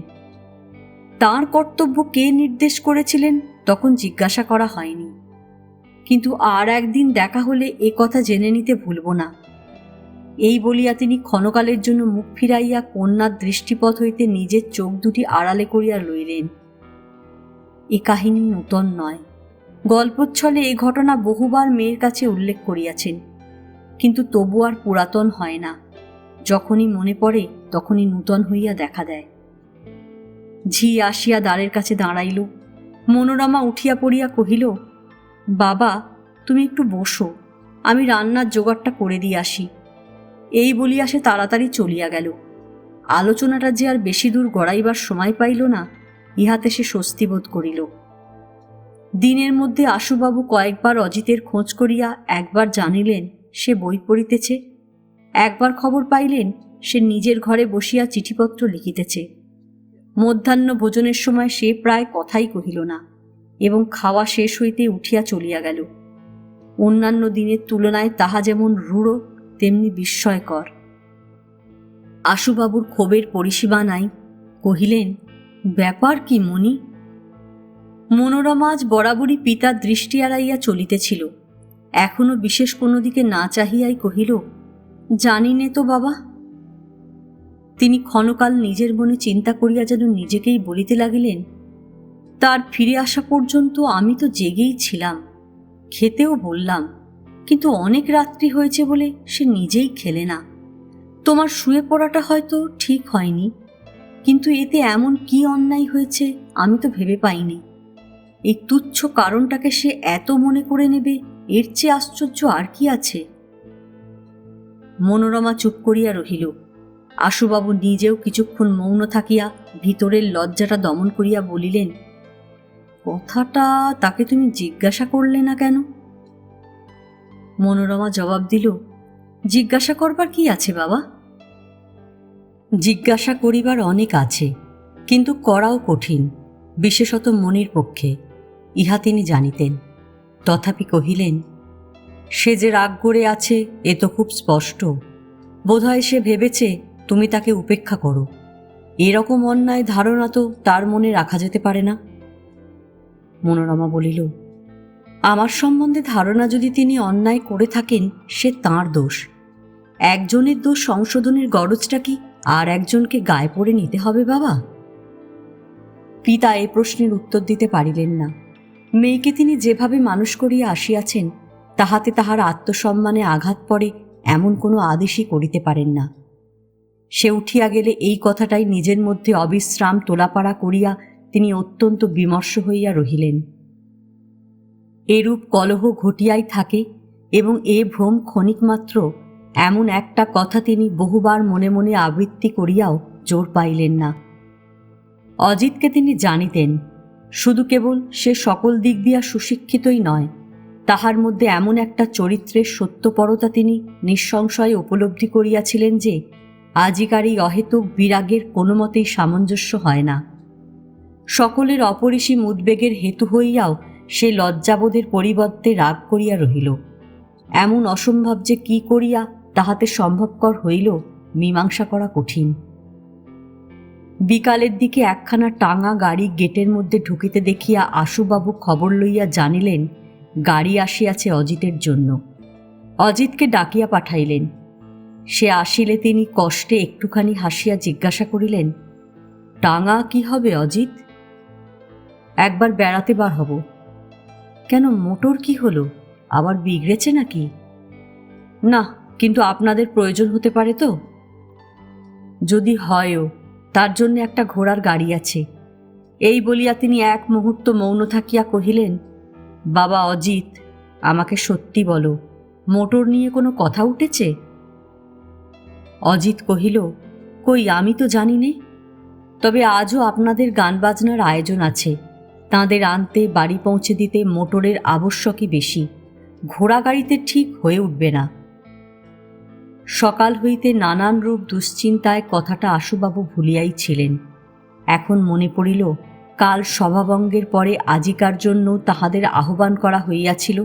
তার কর্তব্য কে নির্দেশ করেছিলেন তখন জিজ্ঞাসা করা হয়নি, কিন্তু আর একদিন দেখা হলে এ কথা জেনে নিতে ভুলব না। এই বলিয়া তিনি ক্ষণকালের জন্য মুখ ফিরাইয়া কন্যার দৃষ্টিপথ হইতে নিজের চোখ দুটি আড়ালে করিয়া লইলেন। এ কাহিনী নূতন নয়। গল্পচ্ছলে এ ঘটনা বহুবার মেয়ের কাছে উল্লেখ করিয়াছেন, কিন্তু তবু আর পুরাতন হয় না। যখনই মনে পড়ে তখনই নূতন হইয়া দেখা দেয়। ঝি আসিয়া দ্বারের কাছে দাঁড়াইল। মনোরমা উঠিয়া পড়িয়া কহিল, বাবা তুমি একটু বসো, আমি রান্নার জোগাড়টা করে দিয়ে আসি। এই বলিয়া সে তাড়াতাড়ি চলিয়া গেল। আলোচনাটা যে আর বেশি দূর গড়াইবার সময় পাইল না, ইহাতে সে স্বস্তি বোধ করিল। দিনের মধ্যে আশুবাবু কয়েকবার অজিতের খোঁজ করিয়া একবার জানিলেন সে বই পড়িতেছে, একবার খবর পাইলেন সে নিজের ঘরে বসিয়া চিঠিপত্র লিখিতেছে। মধ্যাহ্ন ভোজনের সময় সে প্রায় কথাই কহিল না এবং খাওয়া শেষ হইতে উঠিয়া চলিয়া গেল। অন্যান্য দিনের তুলনায় তাহা যেমন রূঢ় তেমনি বিস্ময়কর। আশুবাবুর ক্ষোভের পরিসীমা নাই। কহিলেন, ব্যাপার কি মণি? মনোরমা আজ বরাবরই পিতার দৃষ্টি এড়াইয়া চলিতেছিল। এখনো বিশেষ কোনো দিকে না চাহিয়াই কহিল, জানি নে তো বাবা। তিনি ক্ষণকাল নিজের মনে চিন্তা করিয়া যেন নিজেকেই বলিতে লাগিলেন, তার ফিরে আসা পর্যন্ত আমি তো জেগেই ছিলাম, খেতেও বললাম, কিন্তু অনেক রাত্রি হয়েছে বলে সে নিজেই খেলে না। তোমার শুয়ে পড়াটা হয়তো ঠিক হয়নি, কিন্তু এতে এমন কি অন্যায় হয়েছে আমি তো ভেবে পাইনি। এই তুচ্ছ কারণটাকে সে এত মনে করে নেবে, এর চেয়ে আশ্চর্য আর কি আছে? মনোরমা চুপ করিয়া রহিল। আশুবাবু নিজেও কিছুক্ষণ মৌন থাকিয়া ভিতরের লজ্জাটা দমন করিয়া বলিলেন, কথাটা তাকে তুমি জিজ্ঞাসা করলে না কেন? মনোরমা জবাব দিল, জিজ্ঞাসা করবার কি আছে বাবা? জিজ্ঞাসা করিবার অনেক আছে, কিন্তু করাও কঠিন, বিশেষত মনির পক্ষে, ইহা তিনি জানিতেন। তথাপি কহিলেন, সে যে রাগ করে আছে এ তো খুব স্পষ্ট। বোধহয় সে ভেবেছে তুমি তাকে উপেক্ষা করো। এরকম অন্যায় ধারণা তো তার মনে রাখা যেতে পারে না। মনোরমা বলিল, আমার সম্বন্ধে ধারণা যদি তিনি অন্যায় করে থাকেন সে তাঁর দোষ। একজনের দোষ সংশোধনের গরজটা কি আর একজনকে গায়ে পড়ে নিতে হবে বাবা? পিতা এ প্রশ্নের উত্তর দিতে পারিলেন না। মেয়েকে তিনি যেভাবে মানুষ করিয়া আসিয়াছেন তাহাতে তাহার আত্মসম্মানে আঘাত পড়ে এমন কোনো আদেশই করিতে পারেন না। সে উঠিয়া গেলে এই কথাটাই নিজের মধ্যে অবিশ্রাম তোলাপাড়া করিয়া তিনি অত্যন্ত বিমর্ষ হইয়া রহিলেন। এরূপ কলহ ঘটিয়াই থাকে এবং এ ভ্রম ক্ষণিক মাত্র, এমন একটা কথা তিনি বহুবার মনে মনে আবৃত্তি করিয়াও জোর পাইলেন না। অজিতকে তিনি জানিতেন, শুধু কেবল সে সকল দিক দিয়া সুশিক্ষিতই নয়, তাহার মধ্যে এমন একটা চরিত্রের সত্যপরতা তিনি নিঃসংশয়ে উপলব্ধি করিয়াছিলেন যে আজিকার এই অহেতুক বিরাগের কোনো মতেই সামঞ্জস্য হয় না। সকলের অপরিসীম উদ্বেগের হেতু হইয়াও সে লজ্জাবোধের পরিবর্তে রাগ করিয়া রহিল। এমন অসম্ভব যে কি করিয়া তাহাতে সম্ভবকর হইল মীমাংসা করা কঠিন। বিকালের দিকে একখানা টাঙা গাড়ি গেটের মধ্যে ঢুকিতে দেখিয়া আশুবাবু খবর লইয়া জানিলেন গাড়ি আসিয়াছে অজিতের জন্য। অজিতকে ডাকিয়া পাঠাইলেন। সে আসিলে তিনি কষ্টে একটুখানি হাসিয়া জিজ্ঞাসা করিলেন, টাঙা কি হবে অজিত? একবার বেড়াতে বার হব। কেন, মোটর কি হলো, আবার বিগড়েছে নাকি? না, কিন্তু আপনাদের প্রয়োজন হতে পারে তো। যদি হয়ও, তার জন্য একটা ঘোড়ার গাড়ি আছে। এই বলিয়া তিনি এক মুহূর্ত মৌন থাকিয়া কহিলেন, বাবা অজিত, আমাকে সত্যি বলো, মোটর নিয়ে কোনো কথা উঠেছে? অজিত কহিল, কই, আমি তো জানি নে। তবে আজও আপনাদের গান বাজনার আয়োজন আছে। তাঁদের আনতে বাড়ি পৌঁছে দিতে মোটরের আবশ্যকই বেশি, ঘোড়া গাড়িতে ঠিক হয়ে উঠবে না। সকাল হইতে নানান রূপ দুশ্চিন্তায় কথাটা আশুবাবু ভুলিয়াই ছিলেন। এখন মনে পড়িল কাল সভাভঙ্গের পরে আজিকার জন্য তাহাদের আহ্বান করা হইয়াছিল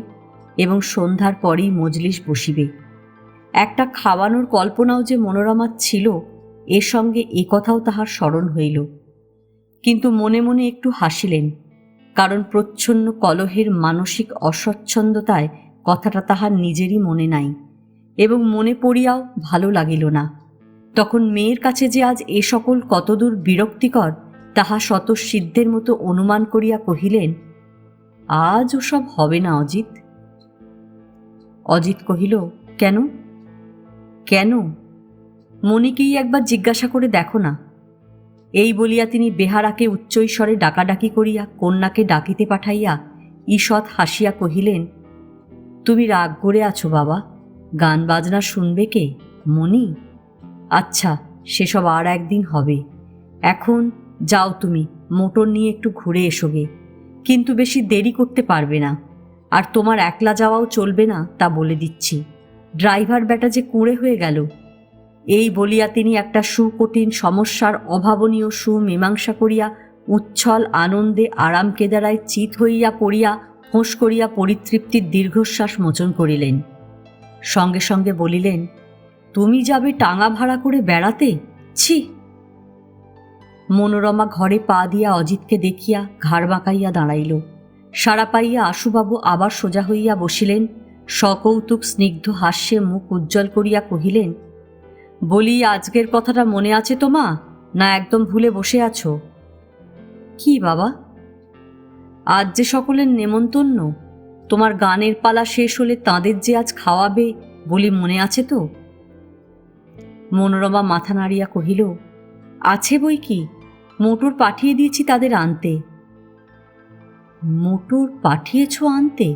এবং সন্ধ্যার পরেই মজলিস বসিবে। একটা খাওয়ানোর কল্পনাও যে মনোরমার ছিল, এর সঙ্গে এ কথাও তাহার স্মরণ হইল। কিন্তু মনে মনে একটু হাসিলেন, কারণ প্রচ্ছন্ন কলহের মানসিক অস্বচ্ছন্দতায় কথাটা তাহার নিজেরই মনে নাই এবং মনে পড়িয়াও ভালো লাগিল না। তখন মেয়ের কাছে যে আজ এ সকল কতদূর বিরক্তিকর তাহা স্বতঃসিদ্ধের মতো অনুমান করিয়া কহিলেন, আজ ওসব হবে না অজিত। অজিত কহিল, কেন? কেন? মনিকেই একবার জিজ্ঞাসা করে দেখো না। এই বলিয়া তিনি বেহারাকে উচ্চৈস্বরে ডাকাডাকি করিয়া কন্যাকে ডাকিতে পাঠাইয়া ঈষৎ হাসিয়া কহিলেন, তুমি রাগ করে আছো বাবা, গান বাজনা শুনবে কে, মনি? আচ্ছা, সেসব আর একদিন হবে। এখন যাও, তুমি মোটর নিয়ে একটু ঘুরে এসোগে, কিন্তু বেশি দেরি করতে পারবে না। আর তোমার একলা যাওয়াও চলবে না, তা বলে দিচ্ছি। ড্রাইভার বেটা যে কুঁড়ে হয়ে গেল। এই বলিয়া তিনি একটা সুকঠিন সমস্যার অভাবনীয় সুমীমাংসা করিয়া উচ্ছল আনন্দে আরাম কেদারায় চিত হইয়া পড়িয়া ফোঁস করিয়া পরিতৃপ্তির দীর্ঘশ্বাস মোচন করিলেন। সঙ্গে সঙ্গে বলিলেন, তুমি যাবে টাঙা ভাড়া করে বেড়াতে? ছি! মনোরমা ঘরে পা দিয়া অজিতকে দেখিয়া ঘাড় বাঁকাইয়া দাঁড়াইল। সাড়া পাইয়া আশুবাবু আবার সোজা হইয়া বসিলেন। সকৌতুক স্নিগ্ধ হাস্যে মুখ উজ্জ্বল করিয়া কহিলেন, বলি, আজকের কথাটা মনে আছে তো মা, না একদম ভুলে বসে আছো? কি বাবা? আজ যে সকলের নেমন্তন্ন, তোমার গানের পালা শেষ হলে তাদের যে আজ খাওয়াবে, বলি মনে আছে তো? মনোরমা মাথা নাড়িয়া কহিল, আছে বই কি, মোটর পাঠিয়ে দিয়েছি তাদের আনতে। মোটর পাঠিয়েছ আনতে,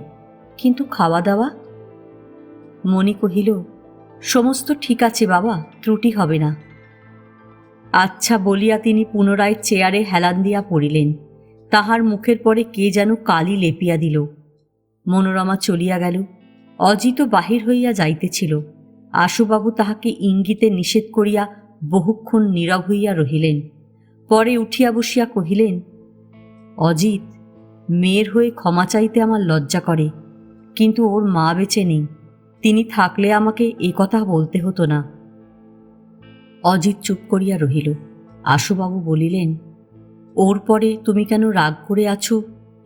কিন্তু খাওয়া দাওয়া? মণি কহিল, সমস্ত ঠিক আছে বাবা, ত্রুটি হবে না। আচ্ছা বলিয়া তিনি পুনরায় চেয়ারে হেলান দিয়া পড়িলেন। তাহার মুখের পরে কে যেন কালি লেপিয়া দিল। মনোরমা চলিয়া গেল। অজিত বাহির হইয়া যাইতেছিল। আশুবাবু তাহাকে ইঙ্গিতে নিষেধ করিয়া বহুক্ষণ নীরব হইয়া রহিলেন। পরে উঠিয়া বসিয়া কহিলেন, অজিত, মেয়ের হয়ে ক্ষমা চাইতে আমার লজ্জা করে, কিন্তু ওর মা বেঁচে নেই। তিনি থাকলে আমাকে এ কথা বলতে হতো না। অজিত চুপ করিয়া রহিল। আশুবাবু বলিলেন, ওর পরে তুমি কেন রাগ করে আছো,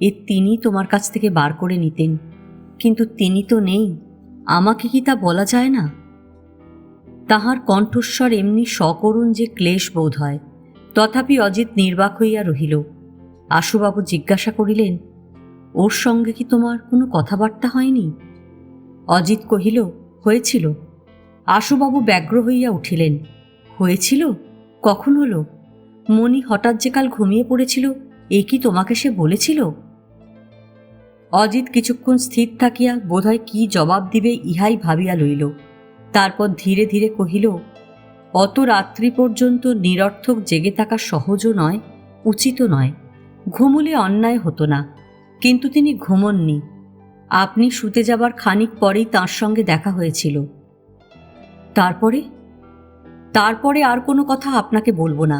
এ তিনি তোমার কাছ থেকে বার করে নিতেন, কিন্তু তিনি তো নেই, আমাকে কি তা বলা যায় না? তাহার কণ্ঠস্বর এমনি সকরুণ যে ক্লেশ বোধ হয়। তথাপি অজিত নির্বাক হইয়া রহিল। আশুবাবু জিজ্ঞাসা করিলেন, ওর সঙ্গে কি তোমার কোনো কথাবার্তা হয়নি? অজিত কহিল, হয়েছিল। আশুবাবু ব্যগ্র হইয়া উঠিলেন। হয়েছিল? কখন হলো? মণি হঠাৎ যে কাল ঘুমিয়ে পড়েছিল, এ কি তোমাকে সে বলেছিল? অজিত কিছুক্ষণ স্থির থাকিয়া বোধহয় কি জবাব দিবে ইহাই ভাবিয়া লইল। তারপর ধীরে ধীরে কহিল, অত রাত্রি পর্যন্ত নিরর্থক জেগে থাকা সহজও নয়, উচিতও নয়। ঘুমুলে অন্যায় হতো না, কিন্তু তিনি ঘুমননি। আপনি শুতে যাবার খানিক পরেই তাঁর সঙ্গে দেখা হয়েছিল। তারপরে আর কোনো কথা আপনাকে বলবো না,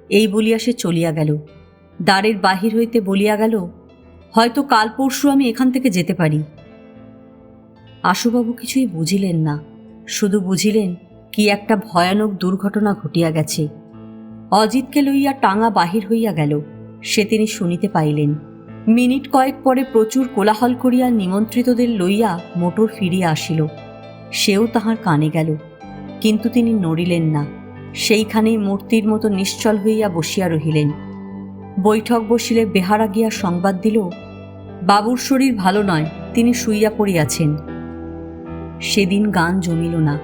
এই বলিয়া সে চলিয়া গেল। দ্বারের বাহির হইতে বলিয়া গেল, হয়তো কাল পরশু আমি এখান থেকে যেতে পারি। আশুবাবু কিছুই বুঝিলেন না, শুধু বুঝিলেন কি একটা ভয়ানক দুর্ঘটনা ঘটিয়া গেছে। অজিতকে লইয়া টাঙা বাহির হইয়া গেল, সে তিনি শুনিতে পাইলেন। মিনিট কয়েক পরে প্রচুর কোলাহল করিয়া নিমন্ত্রিতদের লইয়া মোটর ফিরিয়া আসিল। সেও তাহার কানে গেল, কিন্তু তিনি নড়িলেন না। সেইখানেই মূর্তির মতো নিশ্চল হইয়া বসিয়া রহিলেন। বৈঠক বসিলে বেহারা গিয়া সংবাদ দিল, বাবুর শরীর ভালো নয়, তিনি শুইয়া পড়িয়াছেন। সেদিন গান জমিল না,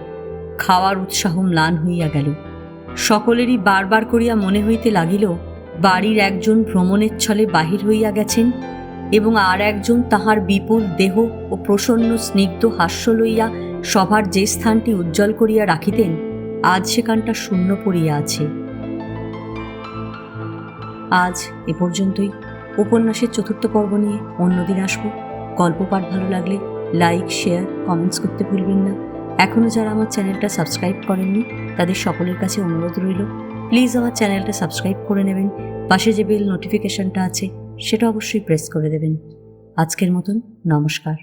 খাওয়ার উৎসাহ ম্লান হইয়া গেল। সকলেরই বারবার করিয়া মনে হইতে লাগিল, বাড়ির একজন ভ্রমণের ছলে বাহির হইয়া গেছেন, এবং আর একজন তাহার বিপুল দেহ ও প্রসন্ন স্নিগ্ধ হাস্য লইয়া সভার যে স্থানটি উজ্জ্বল করিয়া রাখিতেন, আজ সেখানটা শূন্য পড়িয়া আছে। আজ এ পর্যন্তই। উপন্যাসের 4র্থ পর্ব নিয়ে অন্যদিন আসব। গল্প পাঠ ভালো লাগলে লাইক, শেয়ার, কমেন্টস করতে ভুলবেন না। এখনও যারা আমার চ্যানেলটা সাবস্ক্রাইব করেননি, তাদের সকলের কাছে অনুরোধ রইল, প্লিজ আমার চ্যানেলটা সাবস্ক্রাইব করে নেবেন। পাশে যে বেল নোটিফিকেশনটা আছে সেটা অবশ্যই প্রেস করে দেবেন। আজকের মতন নমস্কার।